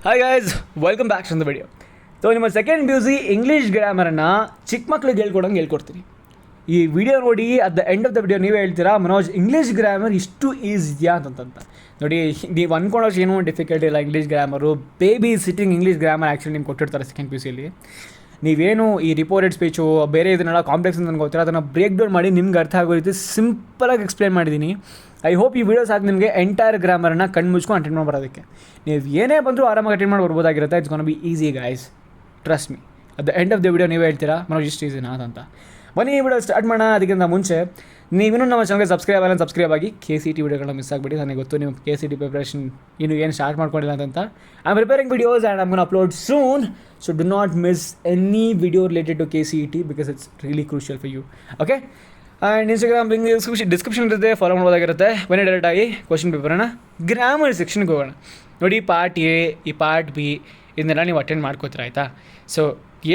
Hi guys, welcome back to the video. So ನಿಮ್ಮ second PUC English ಗ್ರಾಮರನ್ನು ಚಿಕ್ಕ ಮಕ್ಳಿಗೆ ಹೇಳ್ಕೊಡ್ತೀನಿ. ಈ ವಿಡಿಯೋ ನೋಡಿ at the end of the video ನೀವೇ ಹೇಳ್ತೀರಾ, ಮನೋಜ್ ಇಂಗ್ಲೀಷ್ ಗ್ರಾಮರ್ ಇಷ್ಟು ಈಸಿಯಾ ಅಂತಂತ. ನೋಡಿ, ನೀವು ಅಂದ್ಕೊಂಡೋಷ್ಟು ಏನೂ ಡಿಫಿಕಲ್ಟ್ ಇಲ್ಲ English grammar. Baby sitting English grammar actually ನಿಮ್ಗೆ ಕೊಟ್ಟಿರ್ತಾರೆ ಸೆಕೆಂಡ್ PUCಯಲ್ಲಿ. ನೀವೇನು ಈ ರಿಪೋರ್ಟೆಡ್ ಸ್ಪೀಚು ಬೇರೆ ಇದನ್ನೆಲ್ಲ ಕಾಂಪ್ಲೆಕ್ಸ್ ಅಂತ ಗೊತ್ತಿಲ್ಲ, ಅದನ್ನು ಬ್ರೇಕ್ ಡೌನ್ ಮಾಡಿ ನಿಮ್ಗೆ ಅರ್ಥ ಆಗೋ ರೀತಿ ಸಿಂಪಲಾಗಿ ಎಕ್ಸ್ಪ್ಲೇನ್ ಮಾಡಿದ್ದೀನಿ. ಐ ಹೋಪ್ ಈ ವಿಡಿಯೋಸ್ ಆಗಿ ನಿಮಗೆ ಎಂಟೈರ್ ಗ್ರಾಮರನ್ನು ಕಣ್ಣು ಮುಚ್ಕೊಂಡು ಅಟೆಂಡ್ ಮಾಡಿ ಬರೋದಕ್ಕೆ. ನೀವು ಏನೇ ಬಂದರೂ ಆರಾಮಾಗಿ ಅಟೆಂಡ್ ಮಾಡಿ ಬರ್ಬೋದಾಗಿರುತ್ತೆ. It's gonna be easy guys, trust me. At the end of the video ನೀವೇ ಹೇಳ್ತೀರಾ, ಮನೋಜ್ ಇಷ್ಟು ಈಸಿನಾ ಅಂತ. ಬನ್ನಿ ಈ ವಿಡಿಯೋ ಸ್ಟಾರ್ಟ್ ಮಾಡೋಣ. ಅದಕ್ಕಿಂತ ಮುಂಚೆ ನೀವಿನ್ನೂ ನಮ್ಮ ಚಾನಲ್ಗೆ ಸಬ್ಸ್ಕ್ರೈಬ್ ಆಗಿ KCET ವಿಡಿಯೋಗಳನ್ನ ಮಿಸ್ ಆಗಿಬಿಡಿ. ನನಗೆ ಗೊತ್ತು ನೀವು KCET ಪ್ರಿಪ್ರೇಷನ್ ಏನು ಸ್ಟಾರ್ಟ್ ಮಾಡ್ಕೊಂಡಿಲ್ಲ ಅಂತ. I am preparing videos and I'm gonna upload soon. So do not miss any video related to KCET because it's really crucial for you. Okay, and Instagram link description ಇರುತ್ತೆ, follow ಮಾಡೋದಾಗಿರುತ್ತೆ. ಬನ್ನಿ ಡೈರೆಕ್ಟಾಗಿ question ಪೇಪರನ್ನು grammar ಸೆಕ್ಷನ್ಗೆ ಹೋಗೋಣ. ನೋಡಿ, part A, ಈ part B ಇದನ್ನೆಲ್ಲ ನೀವು ಅಟೆಂಡ್ ಮಾಡ್ಕೋತೀರ, ಆಯಿತಾ? ಸೊ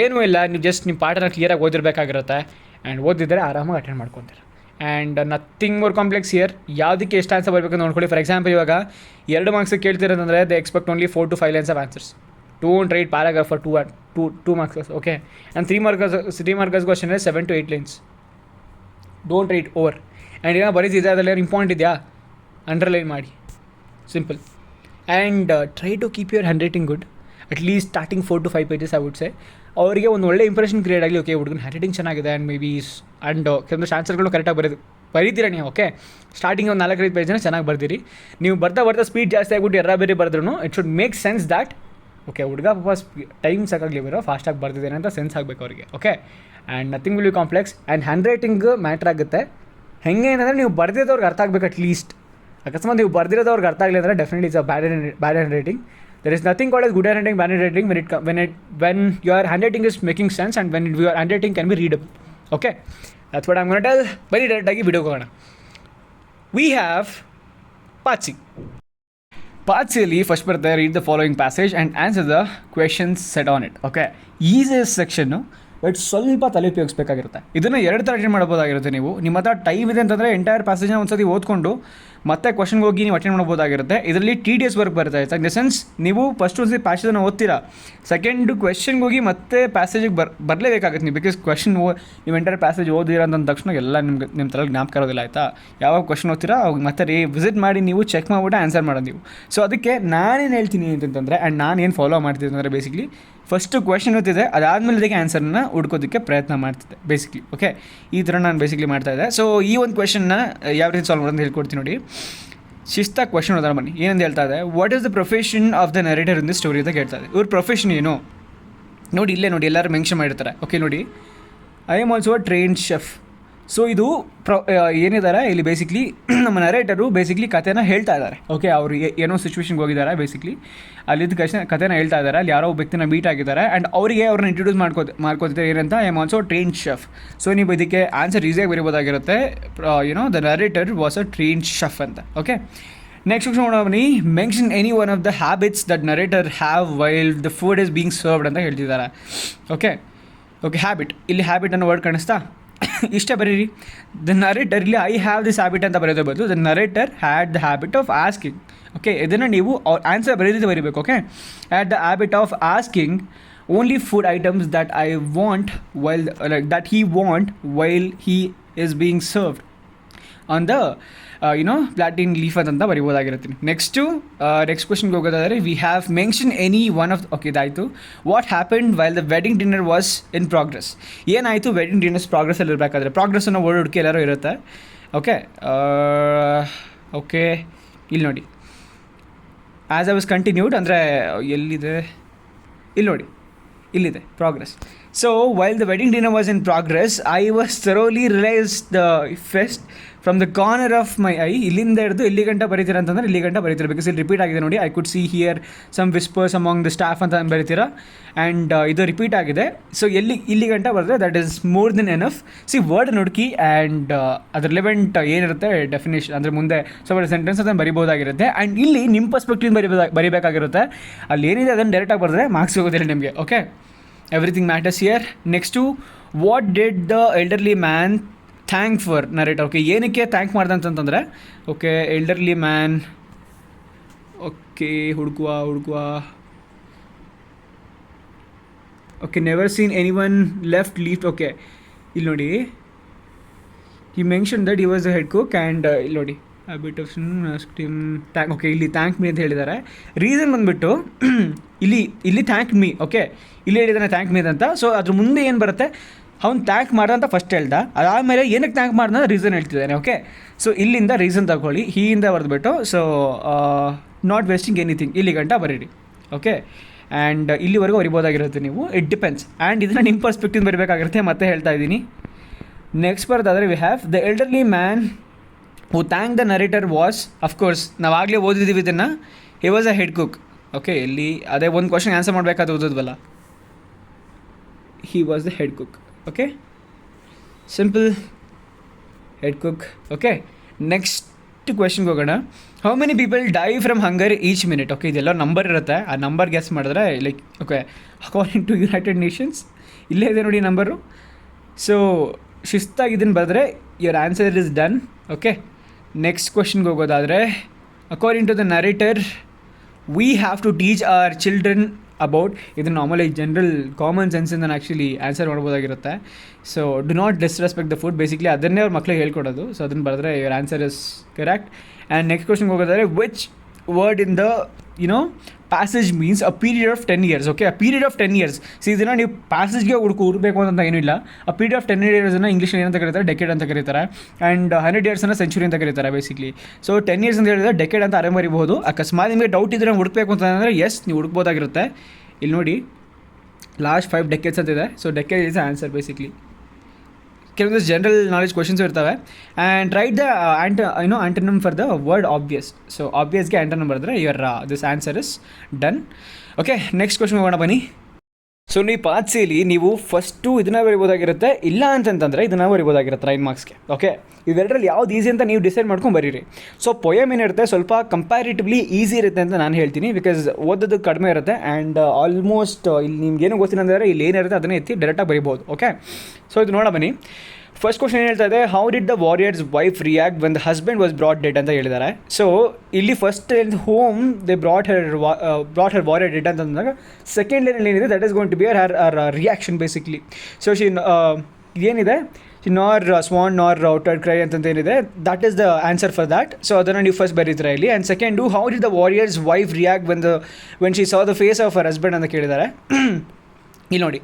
ಏನೂ ಇಲ್ಲ, ನೀವು ಜಸ್ಟ್ ನಿಮ್ಮ ಪಾಠನ ಕ್ಲಿಯರಾಗಿ ಓದಿರಬೇಕಾಗಿರುತ್ತೆ. ಆ್ಯಂಡ್ ಓದಿದರೆ ಆರಾಮಾಗಿ ಅಟೆಂಡ್ ಮಾಡ್ಕೊತೀರ. And nothing more complex year. ಯಾವುದಕ್ಕೆ ಎಷ್ಟು ಆನ್ಸರ್ ಬರಬೇಕು ಅಂತ ನೋಡ್ಕೊಳ್ಳಿ. ಫಾರ್ ಎಕ್ಸಾಂಪಲ್, ಇವಾಗ 2 ಮಾರ್ಕ್ಸಿಗೆ ಕೇಳ್ತಿರೋದಂದರೆ they expect only 4 to 5 lines of answers. Don't write paragraph for two marks. Okay, and 3 marks question ಇದೆ 7 to 8 lines. Don't write over. And ಏನೋ ಬರೀತಿದೆ ಅದರಲ್ಲಿ ಏನು ಇಂಪಾರ್ಟೆಂಟ್ ಇದೆಯಾ ಅಂಡರ್ಲೈನ್ ಮಾಡಿ, simple. And try to keep your handwriting good. At least starting 4 to 5 pages I would say. ಅವರಿಗೆ ಒಂದು ಒಳ್ಳೆ ಇಂಪ್ರೆಷನ್ ಕ್ರಿಯೇಟ್ ಆಗಲಿ. ಓಕೆ, ಹುಡುಗನ ಹ್ಯಾಂಡ್ ರೈಟಿಂಗ್ ಚೆನ್ನಾಗಿದೆ ಆ್ಯಂಡ್ ಮೇ ಬಿ ಆ್ಯಂಡ್ ಕೆಲವೊಂದು ಆನ್ಸರ್ಗಳು ಕರೆಕ್ಟಾಗಿ ಬರೀತೀರ ನೀವು. ಓಕೆ, ಸ್ಟಾರ್ಟಿಂಗ್ ಒಂದು 4-5 ಪೇಜನ್ನ ಚೆನ್ನಾಗಿ ಬರ್ತೀರಿ. ನೀವು ಬರ್ತಾ ಸ್ಪೀಡ್ ಜಾಸ್ತಿ ಆಗಿಬಿಟ್ಟು ಬೇರೆ ಬರೆದ್ರೂ it should make sense that okay, ಹುಡುಗ ಪಾಪ ಟೈಮ್ ಸಾಕಾಗಲಿ ಬರೋ ಫಾಸ್ಟಾಗಿ ಬರ್ತಿದ್ದೇನೆ ಅಂತ ಸೆನ್ಸ್ ಆಗಬೇಕು ಅವರಿಗೆ. Okay, and nothing will be complex. And hand writing matter ಆಗುತ್ತೆ. ಹೆಂಗೆ ಅಂತಂದರೆ ನೀವು ಬರ್ದಿರೋದವ್ರಿಗೆ ಅರ್ಥ ಆಗಬೇಕು ಅಟ್ಲೀಸ್ಟ್. ಅಕಸ್ಮಾತ್ ನೀವು ಬರ್ದಿರೋದವ್ರಿಗೆ ಅರ್ಥ ಆಗಲಿ ಅಂದರೆ definitely it's a bad hand writing. There is nothing called as good handwriting, bad handwriting when your handwriting is making sense and when your handwriting can be readable. Okay, that's what I'm going to tell. Very direct agi video kogona. We have part C. Part C ಅಲ್ಲಿ first ಬರುತ್ತೆ, read the following passage and answer the questions set on it. Okay, easiest section but ಸ್ವಲ್ಪ ತಲೆ ಉಪಯೋಗಿಸ್ಬೇಕಾಗಿರುತ್ತೆ. ಇದನ್ನು 2 ಥರ attend ಮಾಡ್ಬೋದಾಗಿರುತ್ತೆ. ನೀವು ನಿಮ್ಮ ಹತ್ರ time ಇದೆ ಅಂತಂದರೆ ಎಂಟೈರ್ ಪ್ಯಾಸೇಜ್ನ ಒಂದ್ಸತಿ ಓದ್ಕೊಂಡು ಮತ್ತೆ ಕ್ವಶನ್ಗೆ ಹೋಗಿ ನೀವು ಅಟೆಂಡ್ ಮಾಡ್ಬೋದಾಗಿರುತ್ತೆ. ಇದರಲ್ಲಿ TDS ವರ್ಕ್ ಬರುತ್ತೆ, ಆಯಿತಾ? ಇನ್ ದ ಸೆನ್ಸ್ ನೀವು ಫಸ್ಟ್ ಒಂದ್ಸತಿ ಪ್ಯಾಸೇಜನ್ನು ಓದ್ತೀರಾ, ಸೆಕೆಂಡ್ ಕ್ವೆಶನ್ಗೆ ಹೋಗಿ ಮತ್ತೆ ಪ್ಯಾಸೇಜಿಗೆ ಬರಲೇಬೇಕಾಗುತ್ತೆ ನೀವು. ಬಿಕಾಸ್ ಕ್ವೆಶನ್ ನೀವು ಎಂಟೈರ್ ಪ್ಯಾಸೇಜ್ ಓದಿರ ಅಂತ ತಕ್ಷಣ ಎಲ್ಲ ನಿಮ್ಮ ತಲೆಗೆ ಜ್ಞಾಪಕ ಇರೋದಿಲ್ಲ, ಆಯಿತಾ? ಯಾವಾಗ ಕ್ವಶನ್ ಓದ್ತೀರಾ ಅವಾಗ ಮತ್ತೆ ವಿಸಿಟ್ ಮಾಡಿ ನೀವು ಚೆಕ್ ಮಾಡಿಬಿಟ್ಟು ಆನ್ಸರ್ ಮಾಡೋದು ನೀವು. ಸೊ ಅದಕ್ಕೆ ನಾನೇನು ಹೇಳ್ತೀನಿ ಅಂತಂದರೆ, ಆ್ಯಂಡ್ ನಾನೇನು ಫಾಲೋ ಮಾಡ್ತಿದ್ದೆ ಅಂದರೆ ಬೇಸಿಕ್ಲಿ ಫಸ್ಟು ಕ್ವೆಶನ್ ಓದ್ತಿದ್ದೆ, ಅದಾದಮೇಲೆ ಇದಕ್ಕೆ ಆನ್ಸರ್ನ ಹುಡ್ಕೋದಕ್ಕೆ ಪ್ರಯತ್ನ ಮಾಡ್ತಿದ್ದೆ ಬೇಸಿಕ್ಲಿ. ಓಕೆ, ಈ ಥರ ನಾನು ಬೇಸಿಕ್ಲಿ ಮಾಡ್ತಾಯಿದ್ದೆ. ಸೊ ಈ ಒಂದು ಕ್ವೆಶನ್ನ ಯಾವ ರೀತಿ ಸಾಲ್ವ್ ಮಾಡೋದು ಅಂತ ಹೇಳ್ಕೊಡ್ತೀನಿ ನೋಡಿ. ಶಿಸ್ತಾಗಿ ಕ್ವೆಶನ್ ಓದೋಣ ಬನ್ನಿ. ಏನಂತ ಹೇಳ್ತಾ ಇದೆ, what is the profession of the narrator in the story ಅಂತ ಕೇಳ್ತಾ ಇದೆ. ಇವ್ರ ಪ್ರೊಫೆಷನ್ ಏನು ನೋಡಿ, ಇಲ್ಲೇ ನೋಡಿ ಎಲ್ಲರೂ ಮೆನ್ಷನ್ ಮಾಡಿರ್ತಾರೆ. ಓಕೆ, ನೋಡಿ, I am also a trained chef. So ಇದು ಏನಿದ್ದಾರೆ ಇಲ್ಲಿ ಬೇಸಿಕ್ಲಿ ನಮ್ಮ ನರೇಟರು ಬೇಸಿಕ್ಲಿ ಕಥೆನ ಹೇಳ್ತಾ ಇದ್ದಾರೆ. ಓಕೆ, ಅವರು ಏನೋ ಸಿಚುವೇಷನ್ಗೆ ಹೋಗಿದ್ದಾರೆ, ಬೇಸಿಕ್ಲಿ ಅಲ್ಲಿದ್ದ ಕಥೆನ ಹೇಳ್ತಾ ಇದ್ದಾರೆ. ಅಲ್ಲಿ ಯಾರೋ ವ್ಯಕ್ತಿನ ಮೀಟ್ ಆಗಿದ್ದಾರೆ ಆ್ಯಂಡ್ ಅವರಿಗೆ ಅವ್ರನ್ನ ಇಂಟ್ರೊಡ್ಯೂಸ್ ಮಾಡ್ಕೋತಿದ್ದಾರೆ ಏನಂತ, I am also trained chef. So ನೀವು ಇದಕ್ಕೆ ಆನ್ಸರ್ ಈಸಿಯಾಗಿ ಬರೀಬೋದಾಗಿರುತ್ತೆ. The narrator was a trained chef ಅಂತ. ಓಕೆ, ನೆಕ್ಸ್ಟ್ ಕ್ವೆಶ್ಚನ್ ನೋಡೋಣ. Mention any one of the habits that narrator have while the food is being served ಅಂತ ಹೇಳ್ತಿದ್ದಾರೆ. Okay, habit, ಇಲ್ಲಿ habit ಅನ್ನೋ ವರ್ಡ್ ಕಾಣಿಸ್ತಾ? ಇಷ್ಟೇ ಬರೀರಿ. ದ ನರೇಟರ್, ಇಲ್ಲಿ ಐ ಹ್ಯಾವ್ ದಿಸ್ ಹ್ಯಾಬಿಟ್ ಅಂತ ಬರೆಯೋದೇ ಬದಲು the narrator had the habit of asking. Okay, ಇದನ್ನು ನೀವು ಆನ್ಸರ್ ಬರೀಬೇಕು. Okay, had the habit of asking only food items that I want while that he want while he is being served on the plantain leaf ಅಂತ ಬರಿಬೋದಾಗಿರುತ್ತೆ. Next ಕ್ವೆಶನ್ಗೆ ಹೋಗೋದಾದರೆ, we have mention any one of. Okay, ಇದಾಯಿತು. What happened while the wedding dinner was in progress. ಏನಾಯಿತು wedding dinners ಪ್ರೋಗ್ರೆಸ್ಸಲ್ಲಿ ಇರಬೇಕಾದ್ರೆ? ಪ್ರೋಗ್ರೆಸ್ಸನ್ನು word ಹುಡುಕಿ ಎಲ್ಲರೂ ಇರುತ್ತೆ. ಓಕೆ, ಇಲ್ಲಿ ನೋಡಿ, ಆ್ಯಸ್ ಐ ವಾಸ್ ಕಂಟಿನ್ಯೂಡ್ ಅಂದರೆ ಎಲ್ಲಿದೆ, ಇಲ್ಲಿ ನೋಡಿ, ಇಲ್ಲಿದೆ progress. So while the wedding dinner was in progress I was thoroughly realized the feast from the corner of my eye. ಇಲ್ಲಿಂದ ಹಿಡಿದು ಇಲ್ಲಿ ಗಂಟ ಬರೀತೀರ ಅಂತಂದರೆ ಇಲ್ಲಿ ಗಂಟ ಬರೀತೀರ. ಬಿಕಾಸ್ ಇಲ್ಲಿ ರಿಪೀಟ್ ಆಗಿದೆ ನೋಡಿ, I could see hear some whispers among the staff ಅಂತ ಬರೀತೀರಾ. ಆ್ಯಂಡ್ ಇದು ರಿಪೀಟ್ ಆಗಿದೆ. ಸೊ ಇಲ್ಲಿ ಗಂಟ ಬರೆದ್ರೆ that is more than enough. See word ನುಡುಕಿ ಆ್ಯಂಡ್ ಅದ್ರ ರಿಲೆವೆಂಟ್ ಏನಿರುತ್ತೆ ಡೆಫಿನೇಷನ್ ಅಂದರೆ ಮುಂದೆ ಸ್ವಲ್ಪ ಸೆಂಟೆನ್ಸ್ ಅದನ್ನು ಬರಿಬೋದಾಗಿರುತ್ತೆ. ಆ್ಯಂಡ್ ಇಲ್ಲಿ ನಿಮ್ಮ ಪರ್ಸ್ಪೆಕ್ಟಿವ್ ಬರಿಬೇಕಾಗಿರುತ್ತೆ. ಅಲ್ಲಿ ಏನಿದೆ ಅದನ್ನು ಡೈರೆಕ್ಟಾಗಿ ಬರೆದ್ರೆ ಮಾರ್ಕ್ಸ್ ಹೋಗೋದಿಲ್ಲ ನಿಮಗೆ. Okay, everything matters here. Next, what did the elderly man thank for narrator. Okay, ಏನಕ್ಕೆ ಥ್ಯಾಂಕ್ ಮಾಡ್ದೆ ಅಂತಂತಂದರೆ, ಓಕೆ, ಎಲ್ಡರ್ಲಿ ಮ್ಯಾನ್. ಓಕೆ, ಹುಡುಕುವ okay never seen any one left left. Okay ಇಲ್ಲಿ ನೋಡಿ, ಈ mention that he was the head cook and ಇಲ್ಲಿ ನೋಡಿ bit of team thank. Okay ಇಲ್ಲಿ ಥ್ಯಾಂಕ್ ಮೀ ಅಂತ ಹೇಳಿದ್ದಾರೆ. ರೀಸನ್ ಬಂದುಬಿಟ್ಟು ಇಲ್ಲಿ ಥ್ಯಾಂಕ್ ಮೀ. ಓಕೆ ಇಲ್ಲಿ ಹೇಳಿದ್ದಾನೆ ಥ್ಯಾಂಕ್ ಮೀ ಅಂತ. ಸೊ ಅದ್ರ ಮುಂದೆ ಏನು ಬರುತ್ತೆ, ಅವ್ನು ಥ್ಯಾಂಕ್ ಮಾಡ್ದ ಅಂತ ಫಸ್ಟ್ ಹೇಳ್ದ, ಅದಾದಮೇಲೆ ಏನಕ್ಕೆ ಥ್ಯಾಂಕ್ ಮಾಡ್ದ ರೀಸನ್ ಹೇಳ್ತಿದ್ದಾನೆ. ಓಕೆ ಸೊ ಇಲ್ಲಿಂದ ರೀಸನ್ ತಗೊಳ್ಳಿ, ಹೀಯಿಂದ ಬರೆದ್ಬಿಟ್ಟು ಸೊ ನಾಟ್ ವೇಸ್ಟಿಂಗ್ ಎನಿಥಿಂಗ್ ಇಲ್ಲಿ ಗಂಟ ಬರೀರಿ. ಓಕೆ ಆ್ಯಂಡ್ ಇಲ್ಲಿವರೆಗೂ ಬರಿಬೋದಾಗಿರುತ್ತೆ ನೀವು. It depends. ಆ್ಯಂಡ್ ಇದನ್ನು ನಿಮ್ಮ ಪರ್ಸ್ಪೆಕ್ಟಿವ್ ಬರಬೇಕಾಗಿರುತ್ತೆ, ಮತ್ತೆ ಹೇಳ್ತಾ ಇದ್ದೀನಿ. ನೆಕ್ಸ್ಟ್ ಬರೋದಾದರೆ we have the elderly man who thank the narrator was, of course ನಾವು ಆಗಲೇ ಓದಿದ್ದೀವಿ ಇದನ್ನು, he was a head cook. Okay ಇಲ್ಲಿ ಅದೇ ಒಂದು ಕ್ವಶನ್ ಆನ್ಸರ್ ಮಾಡಬೇಕಾದ್ರೆ ಓದೋದ್ವಲ್ಲ, he was the head cook. Okay simple, head cook. Okay next ಕ್ವೆಶನ್ಗೆ ಹೋಗೋಣ. How many people die from hunger each minute. Okay ಇದೆಲ್ಲ ನಂಬರ್ ಇರುತ್ತೆ, ಆ ನಂಬರ್ ಗೆಸ್ ಮಾಡಿದ್ರೆ like okay according to United Nations ಇಲ್ಲೇ ಇದೆ ನೋಡಿ ನಂಬರು. ಸೊ ಶಿಸ್ತಾಗಿ ಇದನ್ನು ಬರೆದ್ರೆ your answer is done. Okay next ಕ್ವೆಶನ್ಗೆ ಹೋಗೋದಾದರೆ, according to the narrator we have to teach our children about. ಇದನ್ನು ನಾರ್ಮಲಿ ಜನರಲ್ ಕಾಮನ್ ಸೆನ್ಸಿಂದ ಆ್ಯಕ್ಚುಲಿ ಆನ್ಸರ್ ಮಾಡ್ಬೋದಾಗಿರುತ್ತೆ. So do not disrespect the food, basically ಅದನ್ನೇ ಅವ್ರ ಮಕ್ಳಿಗೆ ಹೇಳ್ಕೊಡೋದು. ಸೊ ಅದನ್ನು ಬರೆದ್ರೆ your answer is correct. And next ಕ್ವೆಶನ್ಗೆ ಹೋಗೋದಾದರೆ, which word in the passage means a period of 10 years. Okay a period of 10 years. So ಇದನ್ನು ನೀವು ಪ್ಯಾಸೇಜ್ಗೆ ಹುಡುಕಬೇಕು ಅಂತ ಏನಿಲ್ಲ. ಅ ಪೀರಿಯಡ್ ಆಫ್ 10 years ಇಂಗ್ಲೀಷಲ್ಲಿ ಏನಂತ ಕರೀತಾರೆ, ಡೆಕೆಡ್ ಅಂತ ಕರೀತಾರೆ. ಆ್ಯಂಡ್ 100 years ಸೆಂಚುರಿ ಅಂತ ಕರೀತಾರೆ ಬೇಸಿಕ್ಲಿ. ಸೊ 10 years ಅಂತ ಹೇಳಿದ್ರೆ ಡೆಕೆಡ್ ಅಂತ ಅರೆ ಮರಿಬಹುದು. ಅಕಸ್ಮಾತ್ ನಿಮಗೆ ಡೌಟ್ ಇದ್ದರೆ ಹುಡುಕಬೇಕು ಅಂತಂದರೆ ಎಸ್ ನೀವು ಹುಡುಕ್ಬೋದಾಗಿರುತ್ತೆ. ಇಲ್ಲಿ ನೋಡಿ ಲಾಸ್ಟ್ 5 decades ಅಂತಿದೆ. So decade is answer basically. ಕೆಲವೊಂದು ಜನರಲ್ ನಾಲೆಜ್ ಕ್ವೆಶನ್ಸು ಇರ್ತವೆ. And write the antonym for the word obvious. So ಆಬ್ವಿಯಸ್ಗೆ ಆಂಟನಮ್ ಬರೆದ್ರೆ your this answer is done. Okay next question ಹೋಗೋಣ ಬನ್ನಿ. ಸೊ ನೀವು ಪಾತ್ಸಿಲಿ ನೀವು ಫಸ್ಟು ಇದನ್ನು ಬರಿಬೋದಾಗಿರುತ್ತೆ, ಇಲ್ಲ ಅಂತಂತಂದರೆ ಇದನ್ನು ಬರಿಬೋದಾಗಿರುತ್ತೆ 9 marksಗೆ. ಓಕೆ ಇವೆರಡರಲ್ಲಿ ಯಾವ್ದು ಈಸಿ ಅಂತ ನೀವು ಡಿಸೈಡ್ ಮಾಡ್ಕೊಂಡು ಬರೀರಿ. ಸೊ ಪೊಯಮ್ ಏನಿರುತ್ತೆ ಸ್ವಲ್ಪ ಕಂಪ್ಯಾರಿಟಿವ್ಲಿ ಈಸಿ ಇರುತ್ತೆ ಅಂತ ನಾನು ಹೇಳ್ತೀನಿ, ಬಿಕಾಸ್ ಓದೋದು ಕಡಿಮೆ ಇರುತ್ತೆ. ಆ್ಯಂಡ್ ಆಲ್ಮೋಸ್ಟ್ ಇಲ್ಲಿ ನಿಮ್ಗೆ ಏನೂ ಗೊತ್ತಿಲ್ಲ ಅಂದರೆ ಇಲ್ಲಿ ಏನಿರುತ್ತೆ ಅದನ್ನೇ ಎತ್ತಿ ಡೈರೆಕ್ಟಾಗಿ ಬರಿಬೋದು. ಓಕೆ ಸೊ ಇದು ನೋಡ ಬನ್ನಿ. ಫಸ್ಟ್ ಕ್ವಶನ್ ಏನು ಹೇಳ್ತಾ ಇದೆ, how did the warrior's wife react when the husband was brought dead ಅಂತ ಹೇಳಿದ್ದಾರೆ. ಸೊ ಇಲ್ಲಿ first home they brought her warrior dead ಅಂತಂದಾಗ ಸೆಕೆಂಡ್ ಲೈನಲ್ಲಿ ಏನಿದೆ that is going to be her reaction basically. So ಏನಿದೆ nor swoon nor utter cry ಅಂತಂತ ಏನಿದೆ that is the answer for that. So ಅದನ್ನು ನೀವು ಫಸ್ಟ್ ಬರೀತೀರಾ ಇಲ್ಲಿ. And second, how did the warrior's wife react when she saw the face of her husband ಅಂತ ಕೇಳಿದ್ದಾರೆ. ಇಲ್ಲಿ ನೋಡಿ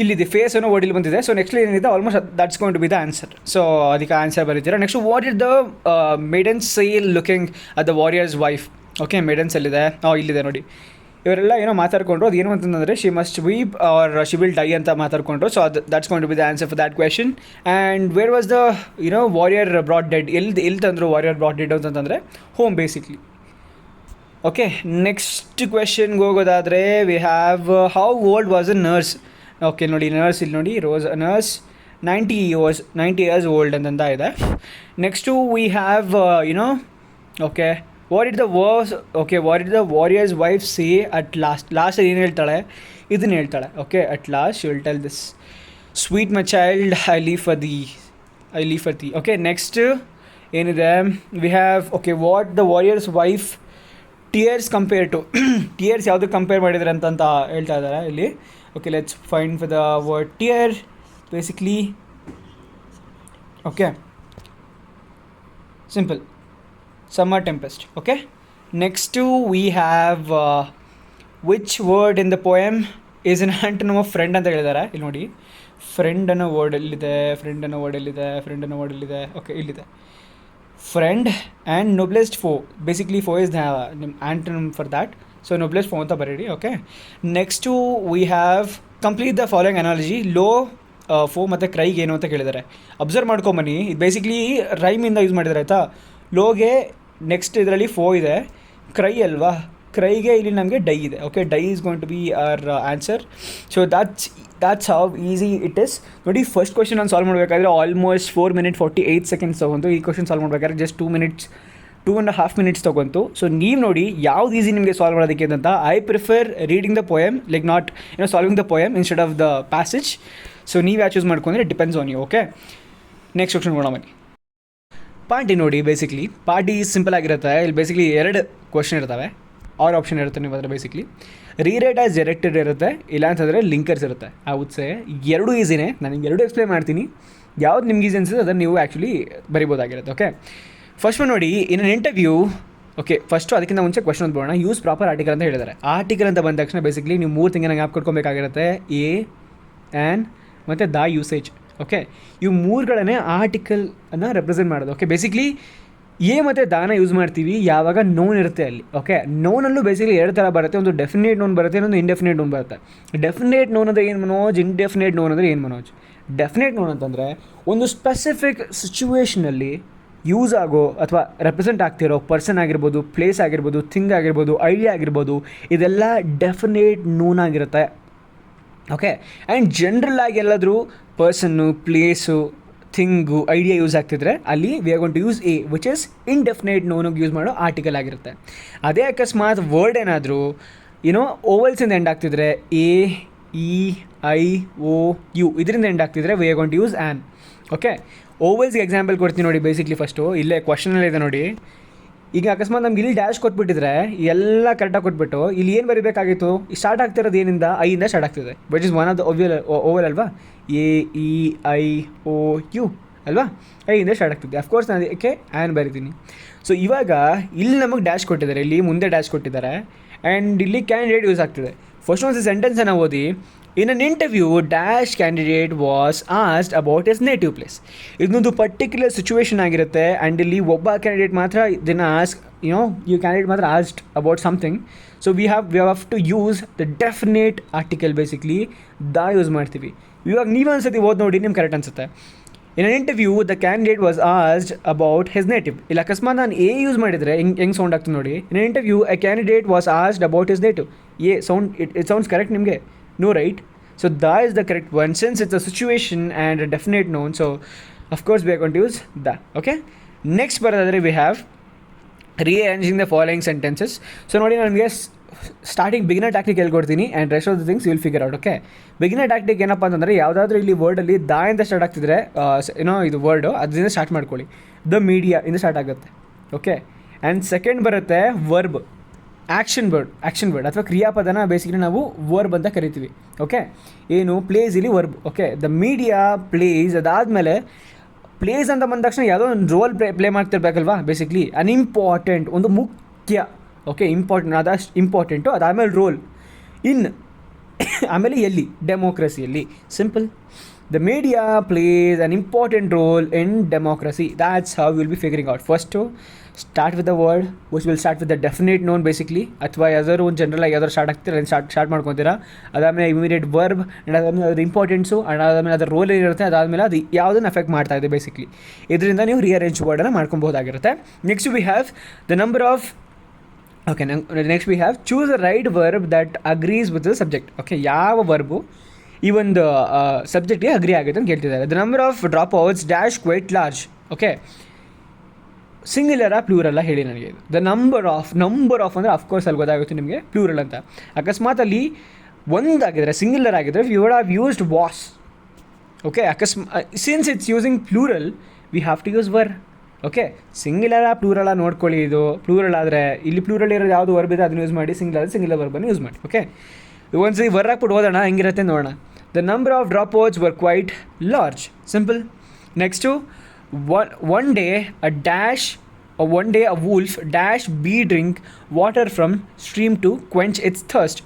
ಇಲ್ಲಿದೆ ಫೇಸ್ ಅನ್ನೋ ವರ್ಡ್ ಇಲ್ಲಿ ಬಂದಿದೆ. ಸೊ ನೆಕ್ಸ್ಟ್ ಏನಿದೆ almost that's going to be the answer. So ಅದಕ್ಕೆ ಆನ್ಸರ್ ಬರೀತೀರಾ. Next, what is the maiden sale looking at the warrior's wife. Okay maidens ಎಲ್ಲಿದೆ, ಇಲ್ಲಿದೆ ನೋಡಿ. ಇವರೆಲ್ಲ ಏನೋ ಮಾತಾಡ್ಕೊಂಡ್ರು, ಅದು ಏನು ಅಂತಂದರೆ she must weep or she will die ಅಂತ ಮಾತಾಡ್ಕೊಂಡ್ರು. So that's going to be the answer for that question. And where was the warrior brought dead, ಎಲ್ಲಿ ತಂದರು ವಾರಿಯರ್ ಬ್ರಾಟ್ ಡೆಡ್ ಅಂತಂದರೆ ಹೋಮ್ ಬೇಸಿಕ್ಲಿ. ಓಕೆ ನೆಕ್ಸ್ಟ್ ಕ್ವೆಶನ್ಗೆ ಹೋಗೋದಾದರೆ we have how old was a nurse. Okay ನೋಡಿ nurse ಇಲ್ಲಿ ನೋಡಿ rose nurse 90 years old ಅಂತಂತ ಇದೆ. Next we have okay what it the warrior's wife say at last ಏನು ಹೇಳ್ತಾಳೆ, ಇದನ್ನು ಹೇಳ್ತಾಳೆ. Okay at last she will tell this, sweet my child I leave for the. Okay next ಏನಿದೆ we have okay what the warrior's wife tears compare to tears ಯಾವುದಕ್ಕೆ compare ಮಾಡಿದ್ದಾರೆ ಅಂತ ಹೇಳ್ತಾ ಇದ್ದಾರೆ ಇಲ್ಲಿ. Okay let's find for the word tear basically. Okay simple summer tempest. Okay next we have which word in the poem is an antonym of friend ಅಂತ ಹೇಳಿದ್ದಾರೆ. ಇಲ್ಲಿ ನೋಡಿ ಫ್ರೆಂಡ್ ಅನ್ನೋ ವರ್ಡ್ ಎಲ್ಲಿದೆ, ಓಕೆ ಇಲ್ಲಿದೆ friend and noblest foe. Basically foe is the antonym for that. So noblest foe ಅಂತ ಬರೀರಿ. Okay next we have complete the following analogy. Low foe ಮತ್ತು ಕ್ರೈಗೆ ಏನು ಅಂತ ಕೇಳಿದ್ದಾರೆ. ಅಬ್ಸರ್ವ್ ಮಾಡ್ಕೊಂಬನ್ನಿ, ಇದು ಬೇಸಿಕ್ಲಿ ರೈಮಿಂದ ಯೂಸ್ ಮಾಡಿದ್ದಾರೆ ಆಯಿತಾ. ಲೋಗೆ ನೆಕ್ಸ್ಟ್ ಇದರಲ್ಲಿ ಫೋ ಇದೆ, ಕ್ರೈ ಅಲ್ವಾ, ಕ್ರೈಗೆ ಇಲ್ಲಿ ನಮಗೆ ಡೈ ಇದೆ. Okay die is going to be our answer. So that's how easy it is. ನೋಡಿ ಫಸ್ಟ್ ಕ್ವೆಶನ್ ನಾನು ಸಾಲ್ವ್ ಮಾಡಬೇಕಾದ್ರೆ ಆಲ್ಮೋಸ್ಟ್ 4 minutes 48 seconds ತೊಗೊಂತು. ಈ ಕ್ವೆಶನ್ ಸಾಲ್ವ್ ಮಾಡಬೇಕಾದ್ರೆ ಜಸ್ಟ್ 2.5 minutes ತೊಗೊಂತು. ಸೊ ನೀವು ನೋಡಿ ಯಾವ್ದು ಈಸಿ ನಿಮಗೆ ಸಾಲ್ವ್ ಮಾಡೋದಕ್ಕೆ ಅಂತ. I prefer reading the poem like not solving the poem instead of the passage. So ನೀವು ಯಾವ ಚೂಸ್ ಮಾಡ್ಕೊಂಡ್ರೆ depends on you. Okay next question ನೋಡೋಣ ಬನ್ನಿ. ಪಾರ್ಟಿ ನೋಡಿ ಬೇಸಿಕ್ಲಿ ಪಾರ್ಟಿ ಸಿಂಪಲ್ ಆಗಿರುತ್ತೆ. ಇಲ್ಲಿ ಬೇಸಿಕ್ಲಿ 2 ಕ್ವೆಶನ್ ಇರ್ತವೆ. ಆರ್ ಆಪ್ಷನ್ ಇರುತ್ತೆ ನೀವು ಅದರ ಬೇಸಿಕ್ಲಿ. ರೀರೈಟ್ ಆಸ್ ಡೈರೆಕ್ಟೆಡ್ ಇರುತ್ತೆ, ಇಲ್ಲ ಅಂತಂದರೆ ಲಿಂಕರ್ಸ್ ಇರುತ್ತೆ. ಆ ಉತ್ಸೆ ಎರಡೂ ಈಸಿನೇ, ನಾನು ಎರಡೂ ಎಕ್ಸ್ಪ್ಲೇನ್ ಮಾಡ್ತೀನಿ. ಯಾವ್ದು ನಿಮ್ಗೆ ಈಸಿ ಅನ್ಸುತ್ತೆ ಅದನ್ನು ನೀವು ಆ್ಯಕ್ಚುಲಿ ಬರಿಬೋದಾಗಿರುತ್ತೆ. ಓಕೆ, ಫಸ್ಟ್ ಒನ್ ನೋಡಿ, in an interview. Okay, first ಅದಕ್ಕಿಂತ ಮುಂಚೆ ಕ್ವಶನ್ ಒಂದು ಬರೋಣ. ಯೂಸ್ ಪ್ರಾಪರ್ ಆರ್ಟಿಕಲ್ ಅಂತ ಹೇಳಿದ್ದಾರೆ. ಆರ್ಟಿಕಲ್ ಅಂತ ಬಂದ ತಕ್ಷಣ ಬೇಸಿಕ್ಲಿ ನೀವು 3 ತಿಂಗಳ ಜ್ಞಾಪಕ ಕೊಟ್ಕೊಬೇಕಾಗಿರುತ್ತೆ. ಎ, ಆ್ಯನ್ ಮತ್ತು ದ ಯೂಸೇಜ್. ಓಕೆ, ಇವು 3ಗಳನ್ನೇ ಆರ್ಟಿಕಲನ್ನು ರೆಪ್ರೆಸೆಂಟ್ ಮಾಡೋದು. ಓಕೆ, ಬೇಸಿಕ್ಲಿ ಎ ಮತ್ತು ದಾನ ಯೂಸ್ ಮಾಡ್ತೀವಿ ಯಾವಾಗ ನೋನ್ ಇರುತ್ತೆ ಅಲ್ಲಿ. ಓಕೆ, ನೋನಲ್ಲೂ ಬೇಸಿಕ್ಲಿ 2 ಥರ ಬರುತ್ತೆ. ಒಂದು ಡೆಫಿನೇಟ್ ನೋನ್ ಬರುತ್ತೆ, ಇನ್ನೊಂದು ಇಂಡೆಫಿನೇಟ್ ನೋನ್ ಬರುತ್ತೆ. ಡೆಫಿನೇಟ್ ನೋನ್ ಅಂದರೆ ಏನು ಮನೋಜ್, ಇಂಡೆಫಿನೇಟ್ ನೋನ್ ಅಂದರೆ ಏನು ಮನೋಜ್? ಡೆಫಿನೇಟ್ ನೋನ್ ಅಂತಂದರೆ ಒಂದು ಸ್ಪೆಸಿಫಿಕ್ ಸಿಚುವೇಷನಲ್ಲಿ ಯೂಸ್ ಆಗೋ ಅಥವಾ ರೆಪ್ರೆಸೆಂಟ್ ಆಗ್ತಿರೋ ಪರ್ಸನ್ ಆಗಿರ್ಬೋದು, ಪ್ಲೇಸ್ ಆಗಿರ್ಬೋದು, ಥಿಂಗ್ ಆಗಿರ್ಬೋದು, ಐಡಿಯಾ ಆಗಿರ್ಬೋದು, ಇದೆಲ್ಲ ಡೆಫಿನೇಟ್ ನೋನ್ ಆಗಿರುತ್ತೆ. ಓಕೆ, ಆ್ಯಂಡ್ ಜನರಲ್ ಆಗಿ ಎಲ್ಲಾದರೂ person, place, thing, idea use ಆಗ್ತಿದ್ರೆ ಅಲ್ಲಿ we are going to use a, which is indefinite ನೋನಿಗೆ ಯೂಸ್ ಮಾಡೋ ಆರ್ಟಿಕಲ್ ಆಗಿರುತ್ತೆ. ಅದೇ ಅಕಸ್ಮಾತ್ ವರ್ಡ್ ಏನಾದರೂ ಓವಲ್ಸಿಂದ ಎಂಡ್ ಆಗ್ತಿದ್ರೆ, A, E, I, O, U ಇದರಿಂದ ಎಂಡ್ ಆಗ್ತಿದ್ರೆ we are going to use an. Okay, ಓವಲ್ಸ್ಗೆ ಎಕ್ಸಾಂಪಲ್ ಕೊಡ್ತೀನಿ ನೋಡಿ. ಬೇಸಿಕ್ಲಿ ಫಸ್ಟು ಇಲ್ಲೇ ಕ್ವಶನಲ್ಲಿದೆ ನೋಡಿ. ಈಗ ಅಕಸ್ಮಾತ್ ನಮ್ಗೆ ಇಲ್ಲಿ ಡ್ಯಾಶ್ ಕೊಟ್ಬಿಟ್ಟಿದ್ರೆ ಎಲ್ಲ ಕರೆಕ್ಟಾಗಿ ಕೊಟ್ಬಿಟ್ಟು ಇಲ್ಲಿ ಏನು ಬರೀಬೇಕಾಗಿತ್ತು, ಸ್ಟಾರ್ಟ್ ಆಗ್ತಿರೋದು ಏನಿಂದ, ಐಯಿಂದ ಸ್ಟಾರ್ಟ್ ಆಗ್ತಿದೆ, which is one of the vowel ಅಲ್ವಾ. A, E, I, O, U ಅಲ್ವಾ, ಐಯಿಂದ ಸ್ಟಾರ್ಟ್ ಆಗ್ತಿದೆ. ಅಫ್ಕೋರ್ಸ್ ನಾನು ಅದಕ್ಕೆ ಆ್ಯನ್ ಬರೀತೀನಿ. ಸೊ ಇವಾಗ ಇಲ್ಲಿ ನಮಗೆ ಡ್ಯಾಶ್ ಕೊಟ್ಟಿದ್ದಾರೆ, ಇಲ್ಲಿ ಮುಂದೆ ಡ್ಯಾಶ್ ಕೊಟ್ಟಿದ್ದಾರೆ, ಆ್ಯಂಡ್ ಇಲ್ಲಿ ಕ್ಯಾಂಡಿಡೇಟ್ ಯೂಸ್ ಆಗ್ತಿದೆ. ಫಸ್ಟ್ ಒಂದು ಸೆಂಟೆನ್ಸನ್ನು ಓದಿ. In an interview dash candidate was asked about his native place. ಇದೊಂದು ಪರ್ಟಿಕ್ಯುಲರ್ ಸಿಚುವೇಶನ್ ಆಗಿರುತ್ತೆ, ಆ್ಯಂಡ್ ಇಲ್ಲಿ ಒಬ್ಬ ಕ್ಯಾಂಡಿಡೇಟ್ ಮಾತ್ರ ಇದನ್ನು ಈ ಕ್ಯಾಂಡಿಡೇಟ್ ಮಾತ್ರ asked about something. So we have to use the definite article. Basically the use ಮಾಡ್ತೀವಿ. ಇವಾಗ ನೀವು ಅನ್ಸತಿ ಓದಿ ನೋಡಿ, ನಿಮ್ಗೆ ಕರೆಕ್ಟ್ ಅನ್ಸುತ್ತೆ. In an interview the candidate was asked about his native. ಇಲ್ಲ ಅಕಸ್ಮಾತ್ ನಾನು ಎ ಯೂಸ್ ಮಾಡಿದರೆ ಹೆಂಗೆ ಸೌಂಡ್ ಆಗ್ತದೆ ನೋಡಿ. In an interview a candidate was asked about his native. A sound it sounds correct ನಿಮಗೆ? No, right? So the is the correct one since it's a situation and a definite noun. So of course we are going to use the. Okay, next bardadre we have rearranging the following sentences. So ನೋಡಿ ನನಗೆ starting beginner tactic ಹೇಳ್ಕೊಡ್ತೀನಿ and rest of the things will figure out. Okay, beginner tactic ಏನಪ್ಪ ಅಂತಂದರೆ ಯಾವುದಾದ್ರೂ ಇಲ್ಲಿ ವರ್ಡಲ್ಲಿ the ಇಂದ start ಆಗ್ತಿದ್ರೆ ಇದು ವರ್ಡು ಅದರಿಂದ ಸ್ಟಾರ್ಟ್ ಮಾಡ್ಕೊಳ್ಳಿ. ದ ಮೀಡಿಯಾ ಇಂದ ಸ್ಟಾರ್ಟ್ ಆಗುತ್ತೆ. ಓಕೆ, ಆ್ಯಂಡ್ ಸೆಕೆಂಡ್ ಬರುತ್ತೆ ವರ್ಬ್, ಆ್ಯಕ್ಷನ್ ವರ್ಡ್ ಅಥವಾ ಕ್ರಿಯಾಪದನ ಬೇಸಿಕ್ಲಿ ನಾವು ವರ್ಬ್ ಅಂತ ಕರಿತೀವಿ. ಓಕೆ, ಏನು ಪ್ಲೇಸ್ ಇಲ್ಲಿ verb. Okay, the media place. ಅದಾದಮೇಲೆ ಪ್ಲೇಸ್ ಅಂತ ಬಂದ ತಕ್ಷಣ ಯಾವುದೋ ಒಂದು ರೋಲ್ ಪ್ಲೇ ಮಾಡ್ತಿರ್ಬೇಕಲ್ವಾ. ಬೇಸಿಕ್ಲಿ ಇಂಪಾರ್ಟೆಂಟ್, ಒಂದು ಮುಖ್ಯ. ಓಕೆ, ಅದಷ್ಟು ಇಂಪಾರ್ಟೆಂಟು. ಅದಾದಮೇಲೆ ರೋಲ್ ಇನ್, ಆಮೇಲೆ ಎಲ್ಲಿ, ಡೆಮೋಕ್ರಸಿಯಲ್ಲಿ. Simple. The media plays an important role in democracy. That's how will be figuring out. First start with the word which will start with the definite noun basically, ಅಥವಾ ಯಾವ್ದಾದ್ರು ಒಂದು general ಯಾವ್ದಾದ್ರು start ಆಗ್ತೀರ start ಮಾಡ್ಕೊತೀರಾ. ಅದಾದಮೇಲೆ immediate verb, and ಅದಾದಮೇಲೆ ಅದ್ರ importance, and ಅದಾದಮೇಲೆ ಅದರ roll ಏನಿರುತ್ತೆ, ಅದಾದಮೇಲೆ ಅದು ಯಾವುದನ್ನು ಅಫೆಕ್ಟ್ ಮಾಡ್ತಾ ಇದೆ ಬೇಸಿಕ್ಲಿ. ಇದರಿಂದ ನೀವು ರಿಅರೇಂಜ್ ವರ್ಡನ್ನು ಮಾಡ್ಕೊಬೋದಾಗಿರುತ್ತೆ. Next we have the number of. Okay, next we have choose the right verb that agrees with the subject. Okay, ಯಾವ ವರ್ಬು ಈ ಒಂದು ಸಬ್ಜೆಕ್ಟ್ಗೆ ಅಗ್ರಿ ಆಗುತ್ತೆ ಅಂತ ಕೇಳ್ತಿದ್ದಾರೆ. The number of dropouts dash quite large. Okay, ಸಿಂಗ್ಯುಲರ ಪ್ಲೂರಲ್ಲ ಹೇಳಿ ನನಗೆ. ದ ನಂಬರ್ ಆಫ್ ಅಂದರೆ ಅಫ್ಕೋರ್ಸ್ ಅಲ್ಲಿ ಗೊತ್ತಾಗುತ್ತೆ ನಿಮಗೆ ಪ್ಲೂರಲ್ ಅಂತ. ಅಕಸ್ಮಾತ್ ಅಲ್ಲಿ ಒಂದಾಗಿದ್ರೆ, ಸಿಂಗ್ಯುಲರ್ ಆಗಿದ್ರೆ you would have used was. Okay, since it's using plural we have to use were. Okay, ಸಿಂಗ್ಯುಲರ ಪ್ಲೂರಲ್ಲ ನೋಡ್ಕೊಳ್ಳಿ. ಇದು ಪ್ಲೂರಲ್ ಆದರೆ ಇಲ್ಲಿ ಪ್ಲೂರಲ್ ಇರೋದು ಯಾವುದು ವರ್ಬ್ ಇದೆ ಅದನ್ನು ಯೂಸ್ ಮಾಡಿ, ಸಿಂಗ್ಯುಲರ್ ವರ್ಬನ್ನು ಯೂಸ್ ಮಾಡಿ. ಓಕೆ, ಒಂದ್ಸರಿ ವರ್ ಹಾಕ್ಬಿಟ್ಟು ಓದೋಣ ಹೆಂಗಿರುತ್ತೆ ನೋಡೋಣ. The number of dropouts were quite large. Simple. Next one day a wolf dash bee drink water from stream to quench its thirst.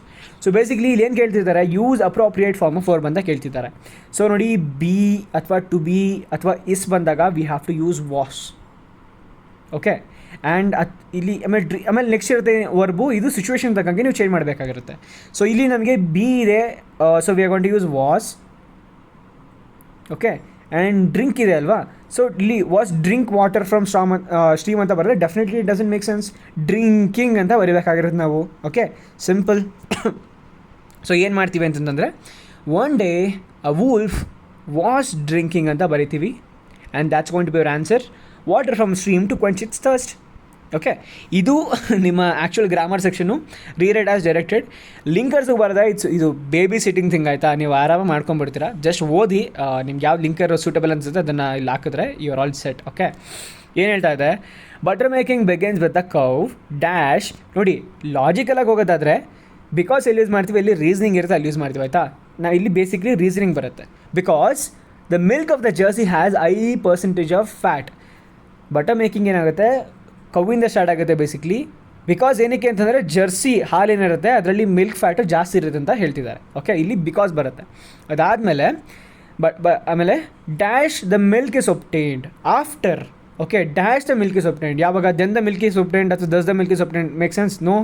So basically ಇಲ್ಲಿ ಏನು ಕೇಳ್ತಿದ್ದಾರೆ, use appropriate form of verb ಅಂತ ಕೇಳ್ತಿದ್ದಾರೆ. So ನೋಡಿ, be ಅಥವಾ to be ಅಥವಾ is ಬಂದಾಗ we have to use was. Okay, and ಇಲ್ಲಿ ಆಮೇಲೆ ನೆಕ್ಸ್ಟ್ ಇರುತ್ತೆ ವರ್ಬು. ಇದು ಸಿಚುವೇಶನ್ ತಕ್ಕಂಗೆ ನೀವು ಚೇಂಜ್ ಮಾಡಬೇಕಾಗಿರುತ್ತೆ. ಸೊ ಇಲ್ಲಿ ನಮಗೆ ಬಿ ಇದೆ, so we are going to use was. Okay, and drink ಇದೆ ಅಲ್ವಾ. ಸೊ ಇಲ್ಲಿ was drink water from stream ಅಂತ ಬರೆದ್ರೆ definitely it doesn't make sense. Drinking ಅಂತ ಬರೀಬೇಕಾಗಿರುತ್ತೆ ನಾವು. Okay, simple. ಸೊ ಏನು ಮಾಡ್ತೀವಿ ಅಂತಂದರೆ, one day a wolf was drinking ಅಂತ ಬರಿತೀವಿ, and that's going to be your answer. Water from stream to quench its thirst. Okay, ಇದು ನಿಮ್ಮ actual grammar section. Rewrite as directed. ಲಿಂಕರ್ಸ್ಗೆ ಬರೋದ ಇದು ಬೇಬಿ ಸಿಟ್ಟಿಂಗ್ ಥಿಂಗ್ ಆಯಿತಾ, ನೀವು ಆರಾಮಾಗಿ ಮಾಡ್ಕೊಂಡ್ಬಿಡ್ತೀರಾ. ಜಸ್ಟ್ ಓದಿ ನಿಮ್ಗೆ ಯಾವ ಲಿಂಕರ್ ಸೂಟಬಲ್ ಅನ್ಸುತ್ತೆ ಅದನ್ನು ಇಲ್ಲಿ ಹಾಕಿದ್ರೆ you are all set. Okay, ಏನು ಹೇಳ್ತಾ ಇದೆ, butter making begins with a cow dash. ನೋಡಿ ಲಾಜಿಕಲಾಗಿ ಹೋಗೋದಾದರೆ ಬಿಕಾಸ್ ಎಲ್ಲಿ ಯೂಸ್ ಮಾಡ್ತೀವಿ, ಎಲ್ಲಿ ರೀಸನಿಂಗ್ ಇರುತ್ತೆ ಅಲ್ಲಿ ಯೂಸ್ ಮಾಡ್ತೀವಿ ಆಯಿತಾ. ನಾವು ಇಲ್ಲಿ ಬೇಸಿಕ್ಲಿ ರೀಸನಿಂಗ್ ಬರುತ್ತೆ. Because the milk of the Jersey has I percentage of fat. Butter making ಏನಾಗುತ್ತೆ, ಕೌವಿಂದ ಸ್ಟಾರ್ಟ್ ಆಗುತ್ತೆ ಬೇಸಿಕ್ಲಿ. ಬಿಕಾಸ್ ಏನಕ್ಕೆ ಅಂತಂದರೆ ಜರ್ಸಿ ಹಾಲೇನಿರುತ್ತೆ ಅದರಲ್ಲಿ ಮಿಲ್ಕ್ ಫ್ಯಾಟು ಜಾಸ್ತಿ ಇರುತ್ತೆ ಅಂತ ಹೇಳ್ತಿದ್ದಾರೆ. ಓಕೆ, ಇಲ್ಲಿ ಬಿಕಾಸ್ ಬರುತ್ತೆ. ಅದಾದಮೇಲೆ ಆಮೇಲೆ dash the milk is obtained after. Okay, dash the milk is obtained. ಯಾವಾಗ then the milk is obtained ಅಥವಾ thus the milk is obtained, make sense? No,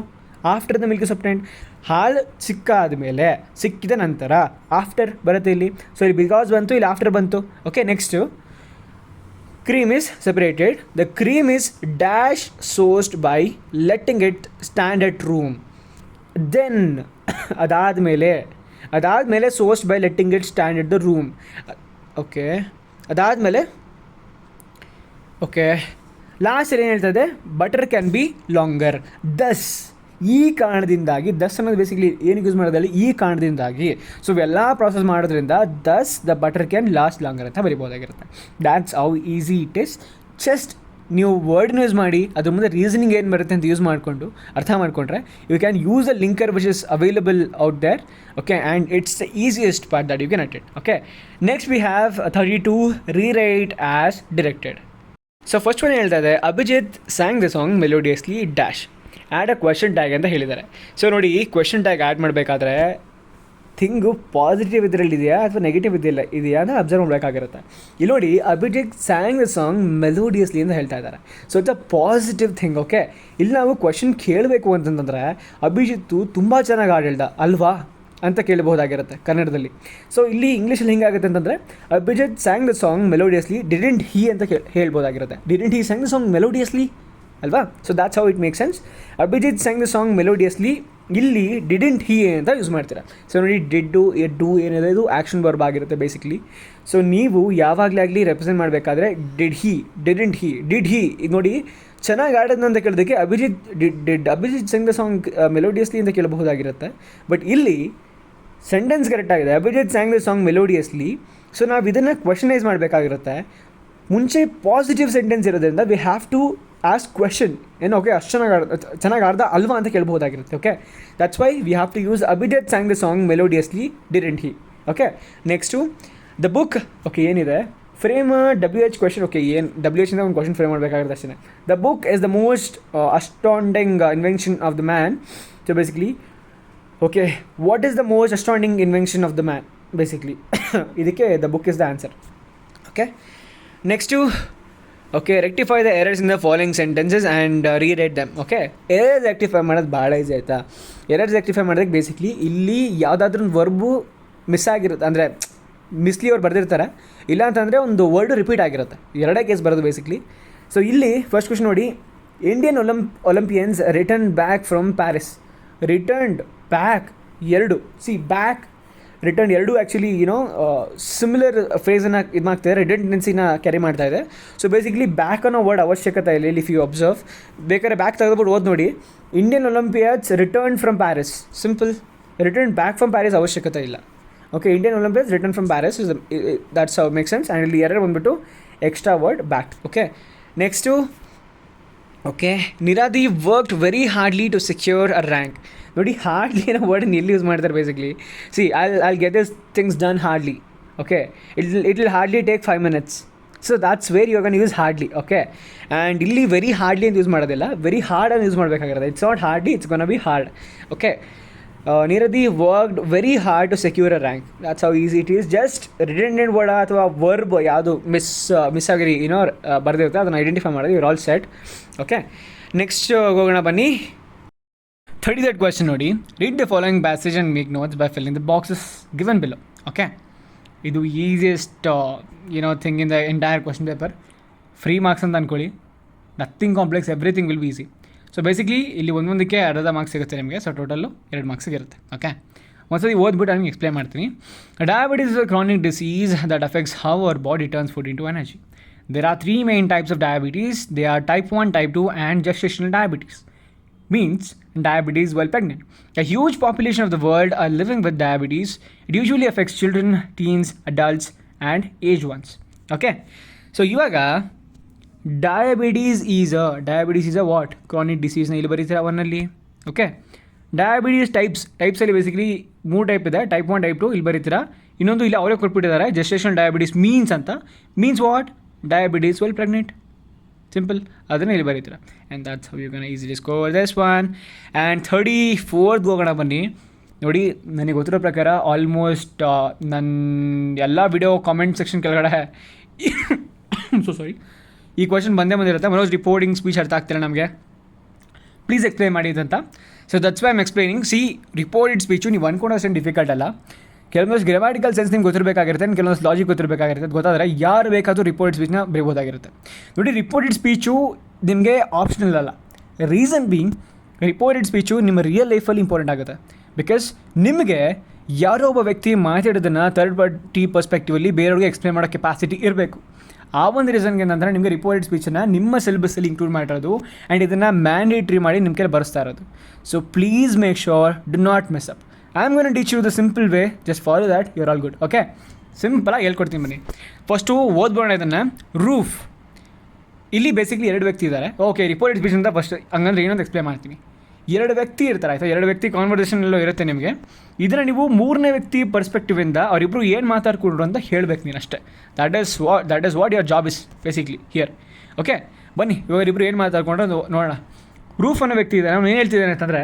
after the milk is obtained. ಹಾಲು ಸಿಕ್ಕಾದ ಮೇಲೆ, ಸಿಕ್ಕಿದ ನಂತರ ಆಫ್ಟರ್ ಬರುತ್ತೆ ಇಲ್ಲಿ. So ಇಲ್ಲಿ ಬಿಕಾಸ್ ಬಂತು, ಇಲ್ಲಿ ಆಫ್ಟರ್ ಬಂತು. Okay, next cream is separated. The cream is dash sourced by letting it stand at room. Then ಅದಾದಮೇಲೆ sourced by letting it stand at the room. Okay, ಅದಾದಮೇಲೆ ಓಕೆ ಲಾಸ್ಟಲ್ಲಿ ಏನು ಹೇಳ್ತದೆ, ಬಟರ್ ಕ್ಯಾನ್ ಬಿ ಲಾಂಗರ್. ದಸ್, ಈ ಕಾರಣದಿಂದಾಗಿ, ದಸ್ ಅನ್ನೋದು basically ಏನಕ್ಕೆ use ಮಾಡೋದಲ್ಲಿ ಈ ಕಾರಣದಿಂದಾಗಿ. ಸೊ ಎಲ್ಲ ಪ್ರಾಸೆಸ್ ಮಾಡೋದ್ರಿಂದ thus the butter can last longer ಅಂತ ಬರಿಬೋದಾಗಿರುತ್ತೆ. That's how easy it is. Just ನೀವು ವರ್ಡ್ನ ಯೂಸ್ ಮಾಡಿ ಅದ್ರ ಮುಂದೆ ರೀಸನಿಂಗ್ ಏನು ಬರುತ್ತೆ ಅಂತ ಯೂಸ್ ಮಾಡಿಕೊಂಡು ಅರ್ಥ ಮಾಡಿಕೊಂಡ್ರೆ you can use a linker which is available out there. Okay, and it's the easiest part that you can attend. Okay, next we have 32 rewrite as directed. So first one ಹೇಳ್ತಾ ಇದೆ, Abhijit sang the song melodiously dash, add a question tag ಅಂತ ಹೇಳಿದ್ದಾರೆ. So ನೋಡಿ, ಈ question tag add ಮಾಡಬೇಕಾದ್ರೆ thing positive ಇದರಲ್ಲಿ ಇದೆಯಾ ಅಥವಾ ನೆಗೆಟಿವ್ ಇದೆಯಾ ಅಂತ ಅಬ್ಸರ್ವ್ ಮಾಡಬೇಕಾಗಿರುತ್ತೆ. ಇಲ್ಲಿ ನೋಡಿ, Abhijit sang the song melodiously ಅಂತ ಹೇಳ್ತಾ ಇದ್ದಾರೆ. So it's a positive thing. Okay, ಇಲ್ಲಿ ನಾವು ಕ್ವೆಶನ್ ಕೇಳಬೇಕು ಅಂತಂತಂದರೆ ಅಭಿಜಿತ್ತು ತುಂಬ ಚೆನ್ನಾಗಿ ಹಾಡು ಹೇಳ್ದ ಅಲ್ವಾ ಅಂತ ಕೇಳಬಹುದಾಗಿರುತ್ತೆ ಕನ್ನಡದಲ್ಲಿ. ಸೊ ಇಲ್ಲಿ ಇಂಗ್ಲೀಷಲ್ಲಿ ಹಿಂಗಾಗುತ್ತೆ ಅಂತಂದರೆ Abhijit sang the song melodiously didn't he ಅಂತ ಹೇಳ್ಬೋದಾಗಿರುತ್ತೆ. Didn't he sang the song melodiously ಅಲ್ವಾ? So that's how it make sense. Abhijit sang the song melodiously, ಇಲ್ಲಿ ಡಿಡೆಂಟ್ ಹಿ ಅಂತ ಯೂಸ್ ಮಾಡ್ತೀರಾ. ಸೊ ನೋಡಿ, ಡಿಡ್ಡು ಎಡ್ಡು ಏನಿದೆ ಇದು ಆ್ಯಕ್ಷನ್ ವರ್ಬ್ ಆಗಿರುತ್ತೆ ಬೇಸಿಕ್ಲಿ. ಸೊ ನೀವು ಯಾವಾಗಲೇ ಆಗಲಿ ರೆಪ್ರೆಸೆಂಟ್ ಮಾಡಬೇಕಾದ್ರೆ did he, didn't he, did he, ಇದು ನೋಡಿ ಚೆನ್ನಾಗಿ ಆಡೋದು ಅಂತ ಕೇಳೋದಕ್ಕೆ Abhijit sang the song melodiously ಅಂತ ಕೇಳಬಹುದಾಗಿರುತ್ತೆ. ಬಟ್ ಇಲ್ಲಿ ಸೆಂಟೆನ್ಸ್ ಕರೆಕ್ಟ್ ಆಗಿದೆ, Abhijit sang the song melodiously. So ನಾವು ಇದನ್ನು ಕ್ವೆಶನೈಸ್ ಮಾಡಬೇಕಾಗಿರುತ್ತೆ. ಮುಂಚೆ ಪಾಸಿಟಿವ್ ಸೆಂಟೆನ್ಸ್ ಇರೋದ್ರಿಂದ we have to ask question ಏನು. ಓಕೆ, ಅಷ್ಟು ಚೆನ್ನಾಗಿ ಆಡ್ದ ಅಲ್ವಾ ಅಂತ ಕೇಳ್ಬೋದಾಗಿರುತ್ತೆ. Okay, that's why we have to use Abhijit sang the song melodiously didn't he. Okay, next the book. Okay, ಏನಿದೆ ಫ್ರೇಮ್ WH ಕ್ವೆಶನ್. ಓಕೆ, ಏನು WH ಇಂದ ಒಂದು ಕ್ವೆಶನ್ ಫ್ರೇಮ್ ಮಾಡಬೇಕಾಗಿರುತ್ತೆ ಅಷ್ಟೇ. The book is the most outstanding invention of the man. So basically okay, what is the most outstanding invention of the man basically ಇದಕ್ಕೆ the book is the answer. Okay, next okay, rectify the errors in the following sentences and rewrite them. Okay, errors rectify ಮಾಡೋದು ಭಾಳ easy ಆಯಿತಾ. Errors rectify ಮಾಡೋದಕ್ಕೆ basically ಇಲ್ಲಿ ಯಾವುದಾದ್ರೂ ಒಂದು verb miss ಆಗಿರುತ್ತೆ, ಅಂದರೆ ಮಿಸ್ಲಿ ಅವ್ರು ಬರೆದಿರ್ತಾರೆ, ಇಲ್ಲ ಅಂತಂದರೆ ಒಂದು ವರ್ಡು ರಿಪೀಟ್ ಆಗಿರುತ್ತೆ. ಎರಡೇ ಕೇಸ್ ಬರೋದು ಬೇಸಿಕ್ಲಿ. ಸೊ ಇಲ್ಲಿ ಫಸ್ಟ್ ಕ್ವೆಶ್ಚನ್ ನೋಡಿ, Indian olympians return back from Paris. Returned back ಎರಡು, ಸಿ ಬ್ಯಾಕ್ ರಿಟರ್ನ್ ಎರಡು ಆ್ಯಕ್ಚುಲಿ ಸಿಮಿಲರ್ ಫ್ರೇಸನ್ನು ಇದು ಮಾಡ್ತಾಯಿದೆ, ರಿಡೆಂಡೆನ್ಸಿನ ಕ್ಯಾರಿ ಮಾಡ್ತಾ ಇದೆ. ಸೊ ಬೇಸಿಕ್ಲಿ ಬ್ಯಾಕ್ ಅನ್ನೋ ವರ್ಡ್ ಅವಶ್ಯಕತೆ ಇಲ್ಲ ಇಲ್ಲಿ. ಇಫ್ ಯು ಅಬ್ಸರ್ವ್, ಬೇಕಾದ್ರೆ ಬ್ಯಾಕ್ ತೆಗೆದುಬಿಟ್ಟು ಓದಿ ನೋಡಿ, Indian olympians return from Paris, simple. Return back from Paris ಅವಶ್ಯಕತೆ ಇಲ್ಲ. Okay, Indian olympians return from Paris is that's how make sense. And ಇಲ್ಲಿ ಎರಡು ಬಂದುಬಿಟ್ಟು extra word back. Okay, next okay, Niradi worked very hardly to secure a rank. ನೋಡಿ, hardly ಅನ್ನೋ ವರ್ಡನ್ನು ಎಲ್ಲಿ use ಮಾಡ್ತಾರೆ basically. See I'll get this things done hardly. Okay, it will hardly take 5 minutes. So that's where you can use hardly. Okay, and ಇಲ್ಲಿ very hardly ಅಂತ use ಮಾಡೋದಿಲ್ಲ, very hard ಅಂತ use ಮಾಡಬೇಕಾಗಿರುತ್ತೆ. It's not hardly, it's gonna be hard. Okay, ನಿರದಿ worked very hard to secure a rank. That's how easy it is. Just redundant word ಅಥವಾ verb ಯಾವುದು miss ಆಗಿರಿ ಬರೆದಿರುತ್ತೆ ಅದನ್ನು identify ಮಾಡೋದು. You're all set. Okay, next ಹೋಗೋಣ ಬನ್ನಿ. 33rd question ನೋಡಿ, read the following passage and make notes by filling the boxes given below. Okay, ಇದು easiest thing in the entire question paper. Free marks ಅಂತ ಅಂದ್ಕೊಳ್ಳಿ, nothing complex, everything will be easy. So basically ಇಲ್ಲಿ ಒಂದೊಂದಕ್ಕೆ ಅರ್ಧ marks ಸಿಗುತ್ತೆ ನಿಮಗೆ. So total 2 ಮಾರ್ಕ್ಸಿಗೆ ಇರುತ್ತೆ. Okay, ಒಂದ್ಸತಿ ಓದ್ಬಿಟ್ಟು ನಿಮಗೆ ಎಕ್ಸ್ಪ್ಲೇನ್ ಮಾಡ್ತೀನಿ. Diabetes is a chronic disease that affects how our body turns food into energy. There are 3 main types of diabetes. They are type 1, type 2 and gestational diabetes. Means diabetes while pregnant. A huge population of the world are living with diabetes. It usually affects children, teens, adults and aged ones. Okay. So ಇವಾಗ diabetes is a what chronic ಡಿಸೀಸ್ನ ಇಲ್ಲಿ ಬರೀತೀರಾ ಒನ್ನಲ್ಲಿ. Okay, diabetes ಟೈಪ್ಸಲ್ಲಿ basically 3 type ಇದೆ, type 1 type 2 ಇಲ್ಲಿ ಬರೀತೀರಾ. ಇನ್ನೊಂದು ಇಲ್ಲಿ ಅವರೇ ಕೊಟ್ಬಿಟ್ಟಿದ್ದಾರೆ, gestation diabetes means what diabetes well pregnant, simple, ಅದನ್ನು ಇಲ್ಲಿ ಬರೀತೀರಾ. And that's how you can easily score this one. And 34th ಹೋಗೋಣ ಬನ್ನಿ. ನೋಡಿ, ನನಗೆ ಗೊತ್ತಿರೋ ಪ್ರಕಾರ ಆಲ್ಮೋಸ್ಟ್ ನನ್ನ ಎಲ್ಲ ವಿಡಿಯೋ ಕಾಮೆಂಟ್ ಸೆಕ್ಷನ್ ಕೆಳಗಡೆ ಸೊ ಸಾರಿ ಈ ಕ್ವಶನ್ ಬಂದಿರುತ್ತೆ, ಮನೋಜ್ ರಿಪೋರ್ಟಿಂಗ್ ಸ್ಪೀಚ್ ಅರ್ಥ ಆಗ್ತಿಲ್ಲ ನಮಗೆ, ಪ್ಲೀಸ್ ಎಕ್ಸ್ಪ್ಲೈನ್ ಮಾಡಿ ಅಂತ. So that's why I'm explaining. C, reported speech ನೀವು ಅನ್ಕೊಂಡಷ್ಟು ಡಿಫಿಕಲ್ಟ್ ಅಲ್ಲ. ಕೆಲವೊಂದು ಗ್ರಾಮ್ಯಾಟಿಕಲ್ ಸೆನ್ಸ್ ನಿಮ್ಗೆ ಗೊತ್ತಿರಬೇಕಾಗಿರುತ್ತೆ, ಕೆಲವೊಂದು ಲಾಜಿಕ್ ಗೊತ್ತಿರಬೇಕಾಗಿರುತ್ತೆ. ಗೊತ್ತಾದರೆ ಯಾರು ಬೇಕಾದರೂ ರಿಪೋರ್ಟೆಡ್ ಸ್ಪೀಚ್ನ ಬರೀಬೋದಾಗಿರುತ್ತೆ. ನೋಡಿ, ರಿಪೋರ್ಟೆಡ್ ಸ್ಪೀಚು ನಿಮಗೆ ಆಪ್ಷನಲ್ ಅಲ್ಲ. ರೀಸನ್ ಬೀಯಿಂಗ್, ರಿಪೋರ್ಟೆಡ್ ಸ್ಪೀಚು ನಿಮ್ಮ ರಿಯಲ್ ಲೈಫಲ್ಲಿ ಇಂಪಾರ್ಟೆಂಟ್ ಆಗುತ್ತೆ. ಬಿಕಾಸ್ ನಿಮಗೆ ಯಾರೋ ಒಬ್ಬ ವ್ಯಕ್ತಿ ಮಾತಾಡೋದನ್ನು ಥರ್ಡ್ ಪಾರ್ಟಿ ಪರ್ಸ್ಪೆಕ್ಟಿವಲ್ಲಿ ಬೇರೆಯವ್ರಿಗೆ ಎಕ್ಸ್ಪ್ಲೇನ್ ಮಾಡೋ ಕೆಪಾಸಿಟಿ ಇರಬೇಕು. ಆ ಒಂದು ರೀಸನ್ಗೆ ಏನಂದರೆ ನಿಮಗೆ ರಿಪೋರ್ಟೆಡ್ ಸ್ಪೀಚನ್ನು ನಿಮ್ಮ ಸಿಲೆಬಸ್ಸಲ್ಲಿ ಇನ್ಕ್ಲೂಡ್ ಮಾಡಿರೋದು ಆ್ಯಂಡ್ ಇದನ್ನು ಮ್ಯಾಂಡೇಟ್ರಿ ಮಾಡಿ ನಿಮ್ಮ ಕೈಲಿ ಬರೆಸ್ತಾ ಇರೋದು. So please make sure do not miss up. I am gonna to teach you the simple way, just follow that, you are all good. Okay, ಸಿಂಪಲಾಗಿ ಹೇಳ್ಕೊಡ್ತೀನಿ ಬನ್ನಿ. ಫಸ್ಟು ಓದ್ಬೋಣ ಇದನ್ನು. ರೂಫ್, ಇಲ್ಲಿ ಬೇಸಿಕ್ಲಿ 2 ವ್ಯಕ್ತಿ ಇದ್ದಾರೆ. ಓಕೆ, ರಿಪೋರ್ಟೆಡ್ ಸ್ಪೀಚ್ ಅಂತ first ಹಂಗಂದ್ರೆ ಏನಂತ ಎಕ್ಸ್ಪ್ಲೇನ್ ಮಾಡ್ತೀನಿ. 2 ವ್ಯಕ್ತಿ ಇರ್ತಾರೆ, ಆಯಿತಾ, 2 ವ್ಯಕ್ತಿ ಕಾನ್ವರ್ಸೇಷನ್ ಎಲ್ಲೋ ಇರುತ್ತೆ ನಿಮಗೆ. ಇದನ್ನು ನೀವು 3ನೇ ವ್ಯಕ್ತಿ ಪರ್ಸ್ಪೆಕ್ಟಿವಿಂದ ಅವರಿಬ್ಬರು ಏನು ಮಾತಾಡ್ಕೊಂಡ್ರು ಅಂತ ಹೇಳಬೇಕು ನೀನು ಅಷ್ಟೇ. That is what your job is basically here. Okay, ಬನ್ನಿ ಇವರಿಬ್ಬರು ಏನು ಮಾತಾಡ್ಕೊಂಡ್ರೆ ನೋಡೋಣ. ರೂಫ್ ಅನ್ನೋ ವ್ಯಕ್ತಿ ಇದೆ, ನಾನು ಏನು ಹೇಳ್ತಿದ್ದೇನೆ ಅಂತಂದರೆ,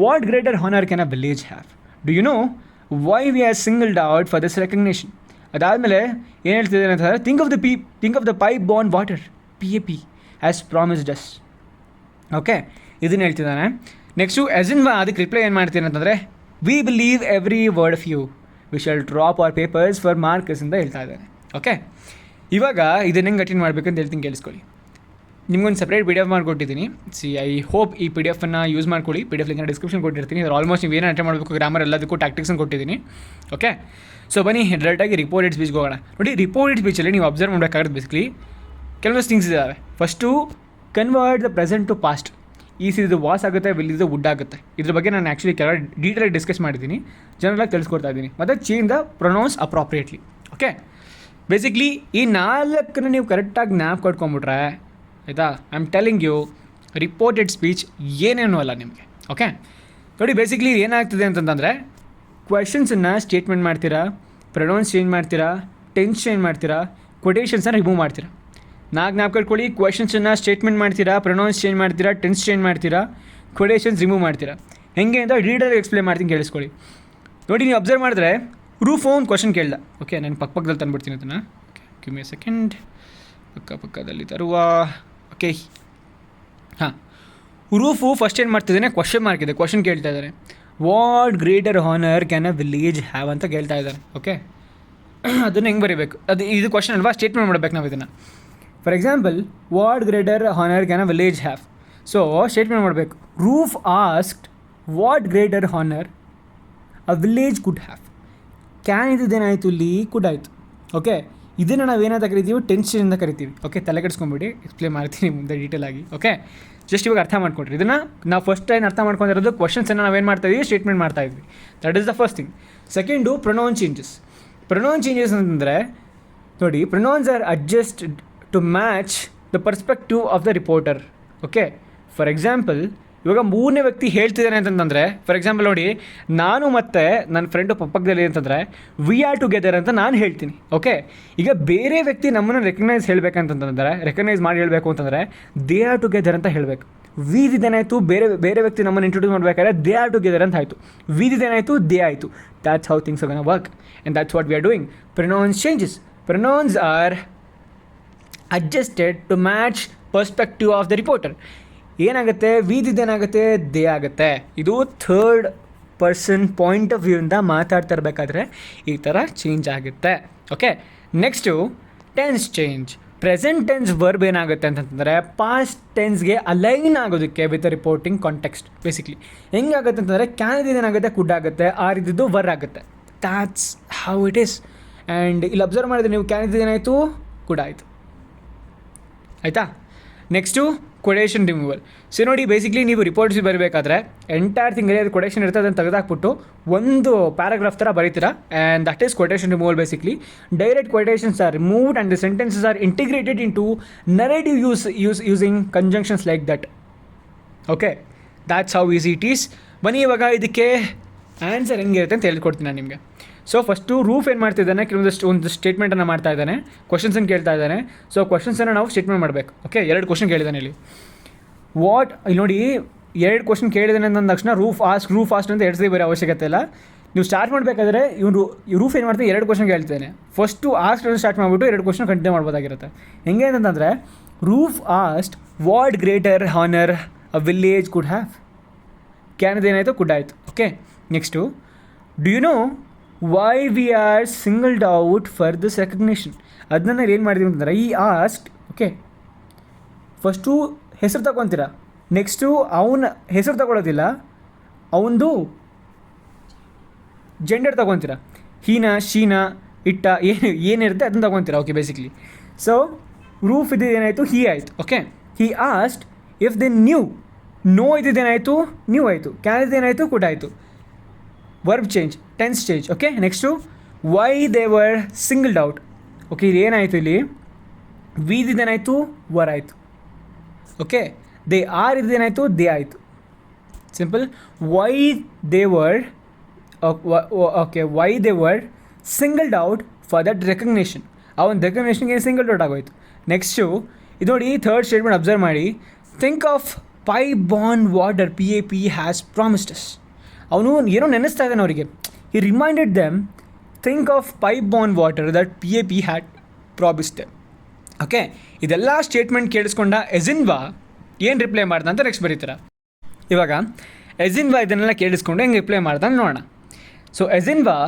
what greater honour can a village have? Do you know why we are singled out for this recognition? ಅದಾದಮೇಲೆ ಏನು ಹೇಳ್ತಿದ್ದೇನೆ ಅಂತಂದರೆ, think of the pipe borne water PAP as promised us. Okay, ಇದನ್ನು ಹೇಳ್ತಿದ್ದಾನೆ. ನೆಕ್ಸ್ಟು ಅದಕ್ಕೆ ರಿಪ್ಲೈ ಏನು ಮಾಡ್ತೀನಿ ಅಂತಂದರೆ, we believe every word of you, we shall drop our papers for Marcus ಅಂತ ಹೇಳ್ತಾ ಇದ್ದಾನೆ. ಓಕೆ, ಇವಾಗ ಇದನ್ನು ಹೆಂಗೆ ಅಟೆಂಡ್ ಮಾಡಬೇಕಂತ ಹೇಳ್ತೀನಿ, ಕೇಳಿಸ್ಕೊಳ್ಳಿ. ನಿಮ್ಗೊಂದು ಸಪ್ರೇಟ್ PDF ಮಾಡಿಕೊಟ್ಟಿದ್ದೀನಿ. ಐ ಹೋಪ್ ಈ PDF ಯೂಸ್ ಮಾಡ್ಕೊಳ್ಳಿ. PDF ಲಿಂಕ್ ಡಿಸ್ಕ್ರಿಪ್ಷನ್ ಕೊಟ್ಟಿರ್ತೀನಿ. ಅದು ಆಲ್ಮೋಸ್ಟ್ ನೀವು ಏನು ಅಟೆಂಡ್ ಮಾಡಬೇಕು, ಗ್ರಾಮರ್ ಎಲ್ಲದಕ್ಕೂ ಟ್ಯಾಕ್ಟಿಕ್ಸನ್ನು ಕೊಟ್ಟಿದ್ದೀನಿ. ಓಕೆ, ಸೊ ಬನ್ನಿ ಡೈರೆಕ್ಟಾಗಿ ರಿಪೋರ್ಟೆಡ್ ಸ್ಪೀಚ್ಗೆ ಹೋಗೋಣ. ನೋಡಿ, ರಿಪೋರ್ಟೆಡ್ ಸ್ಪೀಚಲ್ಲಿ ನೀವು ಅಬ್ಸರ್ವ್ ಮಾಡಬೇಕಾಗುತ್ತೆ ಬೇಸಿಕ್ಲಿ ಕೆಲವೊಂದು ಥಿಂಗ್ಸ್ ಇದ್ದಾವೆ. First, convert the present to past. ಈ ಇದು ವಾಸ್ ಆಗುತ್ತೆ, ವಿಲ್ ಇದು ವುಡ್ ಆಗುತ್ತೆ. ಇದ್ರ ಬಗ್ಗೆ ನಾನು ಆ್ಯಕ್ಚುಲಿ ಕೆಲವು ಡೀಟೇಲಾಗಿ ಡಿಸ್ಕಸ್ ಮಾಡಿದ್ದೀನಿ, ಜನರಲಾಗಿ ತಿಳಿಸ್ಕೊಡ್ತಾ ಇದ್ದೀನಿ. ಮತ್ತು change the pronouns appropriately. Okay, basically ಈ 4 ನೀವು ಕರೆಕ್ಟಾಗಿ ಜ್ಞಾಪ್ ಕಟ್ಕೊಂಡ್ಬಿಟ್ರೆ, ಆಯಿತಾ, I am telling you, reported speech ಏನೇನೂ ಅಲ್ಲ ನಿಮಗೆ. ಓಕೆ, ನೋಡಿ, ಬೇಸಿಕ್ಲಿ ಏನಾಗ್ತದೆ ಅಂತಂದರೆ, ಕ್ವೆಶನ್ಸನ್ನು ಸ್ಟೇಟ್ಮೆಂಟ್ ಮಾಡ್ತೀರಾ, ಪ್ರೊನೌನ್ಸ್ ಚೇಂಜ್ ಮಾಡ್ತೀರಾ, ಟೆನ್ಸ್ ಚೇಂಜ್ ಮಾಡ್ತೀರಾ, ಕೊಟೇಷನ್ಸನ್ನು ರಿಮೂವ್ ಮಾಡ್ತೀರಾ. 4 ಜ್ಞಾಪ ಕಟ್ಕೊಳ್ಳಿ. ಕ್ವೆಶನ್ಸನ್ನು ಸ್ಟೇಟ್ಮೆಂಟ್ ಮಾಡ್ತೀರಾ, ಪ್ರೊನೌನ್ಸ್ ಚೇಂಜ್ ಮಾಡ್ತೀರಾ, ಟೆನ್ಸ್ ಚೇಂಜ್ ಮಾಡ್ತೀರಾ, ಕೊಟೇಷನ್ಸ್ ರಿಮೂವ್ ಮಾಡ್ತೀರಾ. ಹೆಂಗೆ ಅಂತ ಡೀಟೇಲಾಗಿ ಎಕ್ಸ್ಪ್ಲೇನ್ ಮಾಡ್ತೀನಿ, ಕೇಳಿಸ್ಕೊಳ್ಳಿ. ನೋಡಿ, ನೀವು ಅಬ್ಸರ್ವ್ ಮಾಡಿದ್ರೆ ರೂಫ್ ಒಂದು ಕ್ವಶನ್ ಕೇಳ್ದ. ಓಕೆ, ನಾನು ಪಕ್ಕದಲ್ಲಿ ತಂದುಬಿಡ್ತೀನಿ ಅದನ್ನು. Okay, give me a second. ಪಕ್ಕದಲ್ಲಿ ತರುವ. ಓಕೆ, ಹಾಂ, ರೂಫು ಫಸ್ಟ್ ಏನು ಮಾಡ್ತಿದ್ದಾನೆ, ಕ್ವಶನ್ ಮಾರ್ಕ್ ಇದೆ, ಕ್ವಶನ್ ಕೇಳ್ತಾ ಇದ್ದಾರೆ. What greater honour can a village have ಅಂತ ಕೇಳ್ತಾ ಇದ್ದಾರೆ. ಓಕೆ, ಅದನ್ನು ಹೆಂಗೆ ಬರೀಬೇಕು, ಇದು ಕ್ವಶನ್ ಅಲ್ವಾ, ಸ್ಟೇಟ್ಮೆಂಟ್ ಮಾಡಬೇಕು ನಾವು ಇದನ್ನು. For example, what greater honour can a village have. So statement ಮಾಡಬೇಕು. Roof asked what greater honour a village could have. Can ಇದ್ದೇನಾಯಿತು, ಇಲ್ಲಿ ಕುಡ್ ಆಯಿತು. ಓಕೆ, ಇದನ್ನು ನಾವೇನಂತ ಕರಿತೀವಿ, ಟೆನ್ಷನಿಂದ ಕರಿತೀವಿ. ಓಕೆ, ತಲೆ ಕೆಡಿಸ್ಕೊಂಬಿಡಿ, ಎಕ್ಸ್ಪ್ಲೇನ್ ಮಾಡ್ತೀನಿ ಮುಂದೆ ಡೀಟೇಲ್ ಆಗಿ. ಓಕೆ, ಜಸ್ಟ್ ಇವಾಗ ಅರ್ಥ ಮಾಡ್ಕೊಂಡ್ರಿ. ಇದನ್ನು ನಾವು ಫಸ್ಟ್ ಟೈಮ್ ಅರ್ಥ ಮಾಡ್ಕೊಂಡಿರೋದು, ಕ್ವಶನ್ಸನ್ನು ನಾವೇನು ಮಾಡ್ತಾಯಿದ್ವಿ, ಸ್ಟೇಟ್ಮೆಂಟ್ ಮಾಡ್ತಾಯಿದ್ವಿ. That is the first thing. Second, pronoun changes. Pronoun changes ಅಂತಂದರೆ ನೋಡಿ, pronouns are adjust to match the perspective of the reporter. Okay, for example, ಇವಾಗ 3ನೇ ವ್ಯಕ್ತಿ ಹೇಳ್ತಿದ್ದಾನೆ ಅಂತಂದರೆ, ಫಾರ್ ಎಕ್ಸಾಂಪಲ್ ನೋಡಿ, ನಾನು ಮತ್ತು ನನ್ನ ಫ್ರೆಂಡು ಪಕ್ಕದಲ್ಲಿ ಅಂತಂದರೆ ವಿ ಆರ್ ಟುಗೆದರ್ ಅಂತ ನಾನು ಹೇಳ್ತೀನಿ. ಓಕೆ, ಈಗ ಬೇರೆ ವ್ಯಕ್ತಿ ನಮ್ಮನ್ನು ರೆಕಗ್ನೈಸ್ ಮಾಡಿ ಹೇಳಬೇಕು ಅಂತಂದರೆ ದೇ ಆರ್ ಟುಗೆದರ್ ಅಂತ ಹೇಳಬೇಕು. ವಿದಿದೇನಾಯಿತು, ಬೇರೆ ವ್ಯಕ್ತಿ ನಮ್ಮನ್ನು ಇಂಟ್ರೊಡ್ಯೂಸ್ ಮಾಡಬೇಕಾದ್ರೆ ದೇ ಆರ್ ಟುಗೆದರ್ ಅಂತ ಆಯಿತು. ವಿದಿದೇನಾಯಿತು, ದೇ ಆಯಿತು. That's how things are gonna work and that's what we are doing. Pronouns changes. Pronouns are adjusted to match perspective of the reporter. ಏನಾಗುತ್ತೆ, ವಿದಿದೇನಾಗುತ್ತೆ, ದೇ ಆಗುತ್ತೆ. ಇದು ಥರ್ಡ್ ಪರ್ಸನ್ ಪಾಯಿಂಟ್ ಆಫ್ ವ್ಯೂಯಿಂದ ಮಾತಾಡ್ತಾ ಇರಬೇಕಾದ್ರೆ ಈ ಥರ ಚೇಂಜ್ ಆಗುತ್ತೆ. Okay, next tense change. Present tense verb ಏನಾಗುತ್ತೆ ಅಂತಂದರೆ ಪಾಸ್ಟ್ ಟೆನ್ಸ್ಗೆ ಅಲೈನ್ ಆಗೋದಕ್ಕೆ ವಿತ್ ರಿಪೋರ್ಟಿಂಗ್ ಕಾಂಟೆಕ್ಸ್ಟ್. ಬೇಸಿಕ್ಲಿ ಹೆಂಗಾಗುತ್ತೆ ಅಂತಂದರೆ, ಕ್ಯಾನ್ ಏನಾಗುತ್ತೆ, ಕುಡ್ ಆಗುತ್ತೆ, ಆರ್ ಇದ್ದಿದ್ದು ವರ್ ಆಗುತ್ತೆ. That's how it is. And ಇಲ್ಲಿ ಅಬ್ಸರ್ವ್ ಮಾಡಿದ್ರೆ ನೀವು ಕ್ಯಾನ್ ಏನಾಯಿತು, ಕುಡ್ ಆಯಿತು. ಆಯಿತಾ. Next quotation removal. ಸೊ ನೋಡಿ, ಬೇಸಿಕ್ಲಿ ನೀವು ರಿಪೋರ್ಟ್ಸ್ ಬರಬೇಕಾದ್ರೆ ಎಂಟೈರ್ ಥಿಂಗ್ ಅದು ಕೊಡೇಷನ್ ಇರ್ತದೆ, ಅದನ್ನು ತೆಗೆದಾಕ್ಬಿಟ್ಟು ಒಂದು ಪ್ಯಾರಾಗ್ರಾಫ್ ಥರ ಬರೀತೀರಾ, and that is quotation removal. Basically direct quotations are removed and the sentences are integrated into narrative using conjunctions like that. Okay, that's how easy it is. ಬನ್ನಿ ಇವಾಗ ಇದಕ್ಕೆ ಆನ್ಸರ್ ಹೆಂಗಿರುತ್ತೆ ಅಂತ ಹೇಳ್ಕೊಡ್ತೀನಿ ನಾನು ನಿಮಗೆ. ಸೊ ಫಸ್ಟು ರೂಫ್ ಏನು ಮಾಡ್ತಿದ್ದಾನೆ, ಒಂದು ಸ್ಟೇಟ್ಮೆಂಟನ್ನು ಮಾಡ್ತಾ ಇದ್ದಾನೆ, ಕ್ವಶನ್ಸನ್ನು ಕೇಳ್ತಾ ಇದ್ದಾನೆ. ಸೊ ಕ್ವಶನ್ಸನ್ನು ನಾವು ಸ್ಟೇಟ್ಮೆಂಟ್ ಮಾಡಬೇಕು. ಓಕೆ, 2 ಕ್ವಶನ್ ಕೇಳಿದ್ದಾನೆ ಇಲ್ಲಿ. ಇಲ್ಲಿ ನೋಡಿ, 2 ಕ್ವಶನ್ ಕೇಳಿದಾನೆ ಅಂದ ತಕ್ಷಣ ರೂಫ್ ಆಸ್ಟ್ ಅಂತ 2 ಸರಿ ಬರೋ ಅವಶ್ಯಕತೆ ಇಲ್ಲ. ನೀವು ಸ್ಟಾರ್ಟ್ ಮಾಡಬೇಕಾದ್ರೆ ರೂಫ್ ಏನು ಮಾಡ್ತೀನಿ, 2 ಕ್ವಶನ್ ಕೇಳ್ತಾನೆ. ಫಸ್ಟು ಆಸ್ಟ್ ಸ್ಟಾರ್ಟ್ ಮಾಡಿಬಿಟ್ಟು 2 ಕ್ವಶನ್ ಕಂಟಿನ್ಯೂ ಮಾಡ್ಬೋದಾಗಿರುತ್ತೆ. ಹೆಂಗೆ ಅಂತಂದರೆ, Roof asked what greater honour a village could have. ಕ್ಯಾನದೇನಾಯಿತು, ಕುಡ್ ಆಯಿತು. Okay, next, do you know why we are singled out for this recognition. ಅದನ್ನ ಏನು ಮಾಡಿದೀವಿ ಅಂತಂದರೆ, ಈ ಆಸ್ಟ್, ಓಕೆ, ಫಸ್ಟು ಹೆಸರು ತಗೊತೀರಾ, ನೆಕ್ಸ್ಟು ಅವನ ಹೆಸರು ತಗೊಳ್ಳೋದಿಲ್ಲ, ಅವನದು ಜೆಂಡರ್ ತಗೊತೀರಾ, ಹೀನ ಶೀನ ಇಟ್ಟ ಏನಿರುತ್ತೆ ಅದನ್ನು ತಗೊತೀರಾ. ಓಕೆ, ಬೇಸಿಕ್ಲಿ ಸೊ ರೂಫ್ ಏನಾಯಿತು, ಹೀ ಆಯಿತು. Okay, he asked if they knew, know ಇದೇನಾಯಿತು, ನ್ಯೂ ಆಯಿತು, ಕ್ಯಾನ್ ಏನಾಯಿತು, ಕುಡ್ ಆಯಿತು. Verb change, tense change. Okay, next why they were singled out. Okay, ಇದು ಏನಾಯಿತು ಇಲ್ಲಿ, ವಿದೇನಾಯಿತು, ವರ್ ಆಯಿತು. ಓಕೆ, ದೇ ಆರ್ ಇದೇನಾಯಿತು, ದೇ ಆಯಿತು. Simple. Why they were, okay, why they were singled out for that recognition. ಆ ಒಂದು ರೆಕಗ್ನೇಷನ್ಗೆ ಸಿಂಗಲ್ಡ್ ಔಟ್ ಆಗೋಯ್ತು. ನೆಕ್ಸ್ಟು ಇದು ನೋಡಿ, ಥರ್ಡ್ ಸ್ಟೇಟ್ಮೆಂಟ್ ಅಬ್ಸರ್ವ್ ಮಾಡಿ. Think of pipe borne water PAP has promised us. ಅವನು ಏನೋ ನೆನೆಸ್ತಾ ಇದ್ದಾನೆ ಅವರಿಗೆ. He reminded them, think of pipe borne water that PAP had promised them. Okay, ಇದೆಲ್ಲ ಸ್ಟೇಟ್ಮೆಂಟ್ ಕೇಳಿಸ್ಕೊಂಡ ಎಜಿನ್ವಾ ಏನು ರಿಪ್ಲೈ ಮಾಡ್ದ ಅಂತ ನೆಕ್ಸ್ಟ್ ಬರೀತೀರ. ಇವಾಗ ಎಜಿನ್ವಾ ಇದನ್ನೆಲ್ಲ ಕೇಳಿಸ್ಕೊಂಡು ಹೆಂಗೆ ರಿಪ್ಲೈ ಮಾಡ್ದ ನೋಡೋಣ. ಸೊ ಎಜಿನ್ವಾ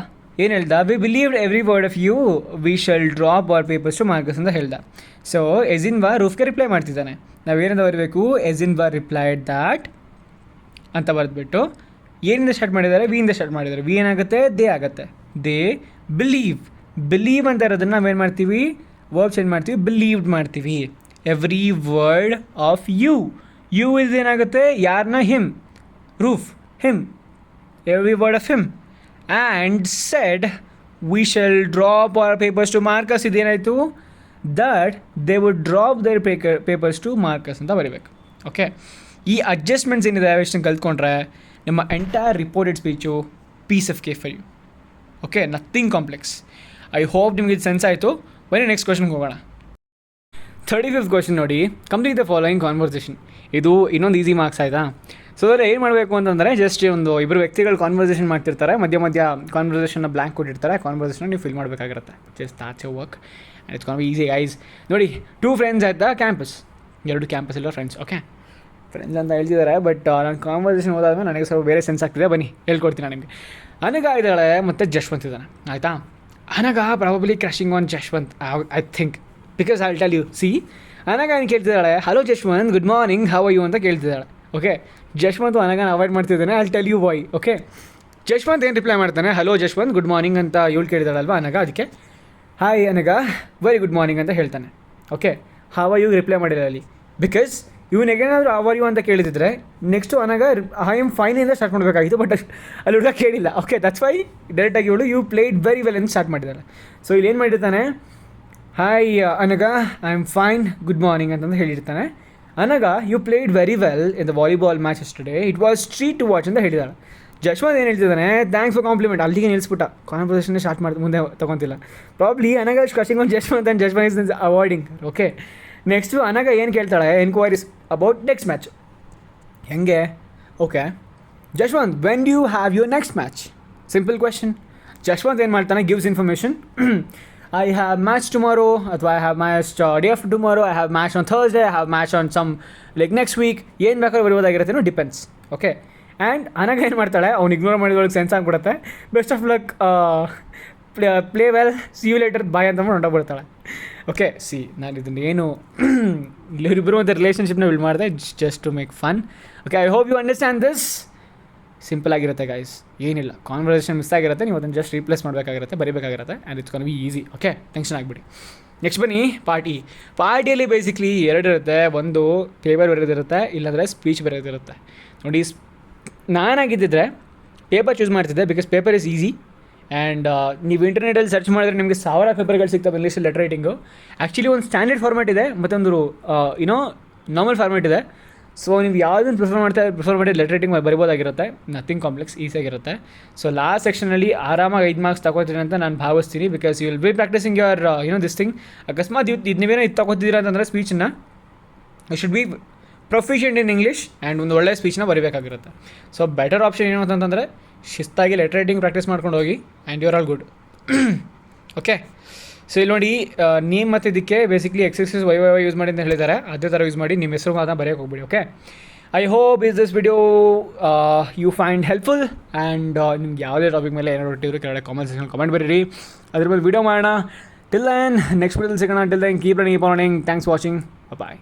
ಏನು ಹೇಳ್ದ, we believed every word of you, we shall drop our papers to Marcus ಅಂತ ಹೇಳ್ದ. ಸೊ ಎಜಿನ್ವಾ ರೂಫ್ಗೆ ರಿಪ್ಲೈ ಮಾಡ್ತಿದ್ದಾನೆ. ನಾವೇನಂತ ಬರಬೇಕು, ಎಜಿನ್ವಾ ರಿಪ್ಲೈಡ್ ದ್ಯಾಟ್ ಅಂತ ಬರೆದ್ಬಿಟ್ಟು ಏನಿಂದ ಸ್ಟಾರ್ಟ್ ಮಾಡಿದ್ದಾರೆ, ವಿಯಿಂದ ಸ್ಟಾರ್ಟ್ ಮಾಡಿದ್ದಾರೆ. ವಿ ಏನಾಗುತ್ತೆ, ದೇ ಆಗುತ್ತೆ. ದೇ ಬಿಲೀವ್ ಅಂತ ಇರೋದನ್ನು ನಾವೇನು ಮಾಡ್ತೀವಿ, ವರ್ಬ್ ಚೇಂಜ್ ಮಾಡ್ತೀವಿ, ಬಿಲೀವ್ಡ್ ಮಾಡ್ತೀವಿ. ಎವ್ರಿ ವರ್ಡ್ ಆಫ್ ಯು ಏನಾಗುತ್ತೆ, ಯಾರನ್ನ, him, Roof, him, every word of him. And said we shall drop our papers to Marcus. ಇದೇನಾಯಿತು, that they would drop their papers to Marcus ಅಂತ ಬರೀಬೇಕು. Okay, ಈ adjustments ಏನಿದೆ ಅವೆಷ್ಟನ್ನು ಕಲ್ತ್ಕೊಂಡ್ರೆ ನಿಮ್ಮ entire reported speech piece of cake for you. Okay, nothing complex. I hope ನಿಮ್ಗೆ ಇದು ಸೆನ್ಸ್ ಆಯಿತು. ಬನ್ನಿ ನೆಕ್ಸ್ಟ್ ಕ್ವಶನ್ಗೆ ಹೋಗೋಣ. 35th ಕ್ವಶನ್ ನೋಡಿ, ಕಂಪ್ಲೀಟ್ ದ ಫಾಲೋಯಿಂಗ್ ಕಾನ್ವರ್ಸೇಷನ್. ಇದು ಇನ್ನೊಂದು ಈಸಿ ಮಾರ್ಕ್ಸ್ ಆಯಿತಾ. ಸೊ ಅದರ ಏನು ಮಾಡಬೇಕು ಅಂತಂದರೆ, ಜಸ್ಟ್ ಒಂದು ಇಬ್ಬರು ವ್ಯಕ್ತಿಗಳು ಕಾನ್ವರ್ಸೇಷನ್ ಮಾಡ್ತಿರ್ತಾರೆ, ಮಧ್ಯ ಕಾನ್ವರ್ಸೇಷನ್ನ ಬ್ಲ್ಯಾಂಕ್ ಕೊಟ್ಟಿರ್ತಾರೆ, ಕಾನ್ವರ್ಸೇಷನ್ನ ನೀವು ಫಿಲ್ ಮಾಡಬೇಕಾಗಿರುತ್ತೆ. Just that's your work and it's can be easy guys. ನೋಡಿ, 2 ಫ್ರೆಂಡ್ಸ್ ಆಯ್ತಾ, ಕ್ಯಾಂಪಸ್, 2 ಕ್ಯಾಂಪಸ್ ಇಲ್ಲ ಫ್ರೆಂಡ್ಸ್. ಓಕೆ, ಫ್ರೆಂಡ್ಸ್ ಅಂತ ಹೇಳ್ತಿದ್ದಾರೆ, ಬಟ್ ನಾನು ಕಾನ್ವರ್ಸೇಷನ್ ಓದಾದ್ಮೇಲೆ ನನಗೆ ಸ್ವಲ್ಪ ಬೇರೆ ಸೆನ್ಸ್ ಆಗ್ತಿದೆ. ಬನ್ನಿ ಹೇಳ್ಕೊಡ್ತೀನಿ ನಾನು ನಿಮಗೆ. ಅನಘ ಇದ್ದಾಳೆ ಮತ್ತು ಜಶ್ವಂತ್ ಇದ್ದಾನೆ, ಆಯಿತಾ. Anagha probably crushing on Jashwanth, I think, because I will tell you. See, Anagha ಏನು ಕೇಳ್ತಿದ್ದಾಳೆ, hello Jashwanth, good morning, how are you ಅಂತ ಕೇಳ್ತಿದ್ದಾಳೆ. ಓಕೆ, ಜಶ್ವಂತ್ ಅನಘನ ಅವಾಯ್ಡ್ ಮಾಡ್ತಿದ್ದಾನೆ. I will tell you why. Okay, Jashwanth ಏನು ರಿಪ್ಲೈ ಮಾಡ್ತಾನೆ, ಹಲೋ ಜಶ್ವಂತ್, ಗುಡ್ ಮಾರ್ನಿಂಗ್ ಅಂತ ಇವಳು ಕೇಳಿದಾಳಲ್ವ ಅನಘ, ಅದಕ್ಕೆ hi Anagha, very good morning ಅಂತ ಹೇಳ್ತಾನೆ. Okay, how are you reply ಮಾಡಿಲ್ಲ ಅಲ್ಲಿ, ಬಿಕಾಸ್ ಇವನಿಗೇನಾದರೂ ಹೌ ಆರ್ ಯು ಅಂತ ಕೇಳಿದ್ರೆ next Anagha I am fine ಇಂದ ಸ್ಟಾರ್ಟ್ ಮಾಡಬೇಕಾಗಿತ್ತು, ಬಟ್ ಅಲ್ಲಿ ಹುಡುಗ ಕೇಳಿಲ್ಲ. ಓಕೆ, ದಟ್ಸ್ ವೈ ಡೈರೆಕ್ಟಾಗಿ ಇವಳು ಯು ಪ್ಲೇಡ್ ವೆರಿ ವೆಲ್ ಅಂತ ಸ್ಟಾರ್ಟ್ ಮಾಡಿದ್ದಾಳೆ. ಸೊ ಇಲ್ಲಿ ಏನು ಮಾಡಿರ್ತಾನೆ, hi Anagha, I am fine, good morning ಅಂತಂದು ಹೇಳಿರ್ತಾನೆ. Anagha, you played very well in the volleyball match yesterday, it was treat to watch ಅಂತ ಹೇಳಿದಾಳೆ. ಜಶ್ವಂತ್ ಏನು ಹೇಳ್ತಿದ್ದಾನೆ, ಥ್ಯಾಂಕ್ಸ್ ಫಾರ್ ಕಾಂಪ್ಲಿಮೆಂಟ್, ಅಲ್ಲಿಗೆ ನಿಲ್ಲಿಸ್ಬಿಟ್ಟ, ಕಾನ್ವರ್ಸೇಷನ್ ಸ್ಟಾರ್ಟ್ ಮಾಡಿ ಮುಂದೆ ತೊಗೊತಿಲ್ಲ. Probably Anagha crushing on Jashwanth and Jashwanth is avoiding. Okay, next Anagha ಏನು ಕೇಳ್ತಾಳೆ, ಎನ್ಕ್ವೈರೀಸ್ ಅಬೌಟ್ ನೆಕ್ಸ್ಟ್ ಮ್ಯಾಚ್. ಹೆಂಗೆ, okay, Jashwanth, when do you have your next match? Simple question. Jashwanth ಏನು ಮಾಡ್ತಾನೆ, gives information. I have match tomorrow, ಅಥವಾ I have match day after tomorrow, I have match on Thursday, I have match on some like next week. ಏನು ಬೇಕಾದ್ರೂ ಬರುವುದಾಗಿರುತ್ತೆ, depends. Okay, and Anagha ಏನು ಮಾಡ್ತಾಳೆ, ಅವ್ನು ignore ಮಾಡಿದೊಳಗೆ ಸೆನ್ಸ್ ಆಗಿಬಿಡುತ್ತೆ. Best of luck, play well, see you later, bye ಅಂತ ಹೊಂಟೋಗ್ಬಿಡ್ತಾಳೆ. ಓಕೆ, ಸಿ, ನಾನು ಇದನ್ನೇನು ಇಲ್ಲಿಬ್ಬರು ಮತ್ತು ರಿಲೇಷನ್ಶಿಪ್ನ ಬಿಲ್ಡ್ ಮಾಡಿದೆ just to make fun. Okay, I hope you understand this. Simple ಆಗಿರುತ್ತೆ ಗೈಸ್, ಏನಿಲ್ಲ, ಕಾನ್ವರ್ಸೇಷನ್ ಮಿಸ್ ಆಗಿರುತ್ತೆ, ನೀವು ಅದನ್ನು ಜಸ್ಟ್ ರೀಪ್ಲೇಸ್ ಮಾಡಬೇಕಾಗಿರುತ್ತೆ, ಬರೀಬೇಕಾಗಿರುತ್ತೆ, and it's gonna be easy. Okay, tension ಆಗಿಬಿಡಿ. ನೆಕ್ಸ್ಟ್ ಬನ್ನಿ ಪಾರ್ಟಿಯಲ್ಲಿ ಬೇಸಿಕ್ಲಿ ಎರಡು ಇರುತ್ತೆ, ಒಂದು ಪೇಪರ್ ಬರೆಯೋದಿರುತ್ತೆ, ಇಲ್ಲಾಂದರೆ ಸ್ಪೀಚ್ ಬರೆಯೋದಿರುತ್ತೆ. ನೋಡಿ ನಾನಾಗಿದ್ದಿದ್ರೆ ಪೇಪರ್ ಚೂಸ್ ಮಾಡ್ತಿದ್ದೆ, because paper is easy. And ನೀವು ಇಂಟರ್ನೆಟಲ್ಲಿ ಸರ್ಚ್ ಮಾಡಿದ್ರೆ ನಿಮಗೆ 1000 ಪೇಪರ್ಗಳು ಸಿಗ್ತವೆ ಇಂಗ್ಲೀಷಲ್ಲಿ ಲೆಟರ್ ರೈಟಿಂಗು. ಆ್ಯಕ್ಚುಲಿ ಒಂದು ಸ್ಟ್ಯಾಂಡರ್ಡ್ ಫಾರ್ಮ್ಯಾಟ್ ಇದೆ, ಮತ್ತೊಂದು ನಾರ್ಮಲ್ ಫಾರ್ಮ್ಯಾಟ್ ಇದೆ. ಸೊ ನೀವು ಯಾವುದನ್ನು ಪ್ರಿಫರ್ ಮಾಡಿ ಲೆಟರ್ ರೈಟಿಂಗ್ ಬರಿಬೋದಾಗಿರುತ್ತೆ, ನಥಿಂಗ್ ಕಾಂಪ್ಲೆಕ್ಸ್, ಈಸಿಯಾಗಿರುತ್ತೆ. ಸೊ ಲಾಸ್ಟ್ ಸೆಕ್ಷನಲ್ಲಿ ಆರಾಮಾಗಿ 5 ಮಾರ್ಕ್ಸ್ ತಗೋತೀನಿ ಅಂತ ನಾನು ಭಾವಿಸ್ತೀನಿ, because you will be practising your this thing. ಅಕಸ್ಮಾತ್ ನೀವೇನೋ ಇದು ತಗೋತಿದ್ದೀರಾ ಅಂತಂದರೆ ಸ್ಪೀಚನ್ನ you should be proficient in English and ಒಂದು ಒಳ್ಳೆಯ ಸ್ಪೀಚ್ನ ಬರೀಬೇಕಾಗಿರುತ್ತೆ. ಸೊ ಬೆಟರ್ ಆಪ್ಷನ್ ಏನು ಅಂತಂದರೆ ಶಿಸ್ತಾಗಿ ಲೆಟರ್ ರೈಟಿಂಗ್ ಪ್ರಾಕ್ಟೀಸ್ ಮಾಡ್ಕೊಂಡು ಹೋಗಿ and you're all good. Okay, so ಇಲ್ಲಿ ನೋಡಿ ನೇಮ್ ಮತ್ತು ಇದಕ್ಕೆ ಬೇಸಿಕ್ಲಿ ಎಕ್ಸಸೈಸ್ ವೈ ಯೂಸ್ ಮಾಡಿ ಅಂತ ಹೇಳಿದ್ದಾರೆ, ಅದೇ ಥರ ಯೂಸ್ ಮಾಡಿ. ನಿಮ್ಮ ಹೆಸರು ಮಾತ್ರ ಬರೆಯೋಕೆ ಹೋಗ್ಬಿಡಿ. Okay, I hope is this video you find helpful. And ನಿಮ್ಗೆ ಯಾವುದೇ ಟಾಪಿಕ್ ಮೇಲೆ ಏನಾದ್ರು ಹೊಟ್ಟಿದ್ರು ಕೆಳಗಡೆ ಕಾಮೆಂಟ್ ಸೆಕ್ಷನ್ ಕಮೆಂಟ್ ಬರೀರಿ, ಅದ್ರ ಮೇಲೆ ವಿಡಿಯೋ ಮಾಡೋಣ. ಟಿಲ್ ದೆನ್ ನೆಕ್ಸ್ಟ್ ವಿಡಿಯೋದಲ್ಲಿ ಸಿಗೋಣ. Till then keep running, thanks for watching, bye.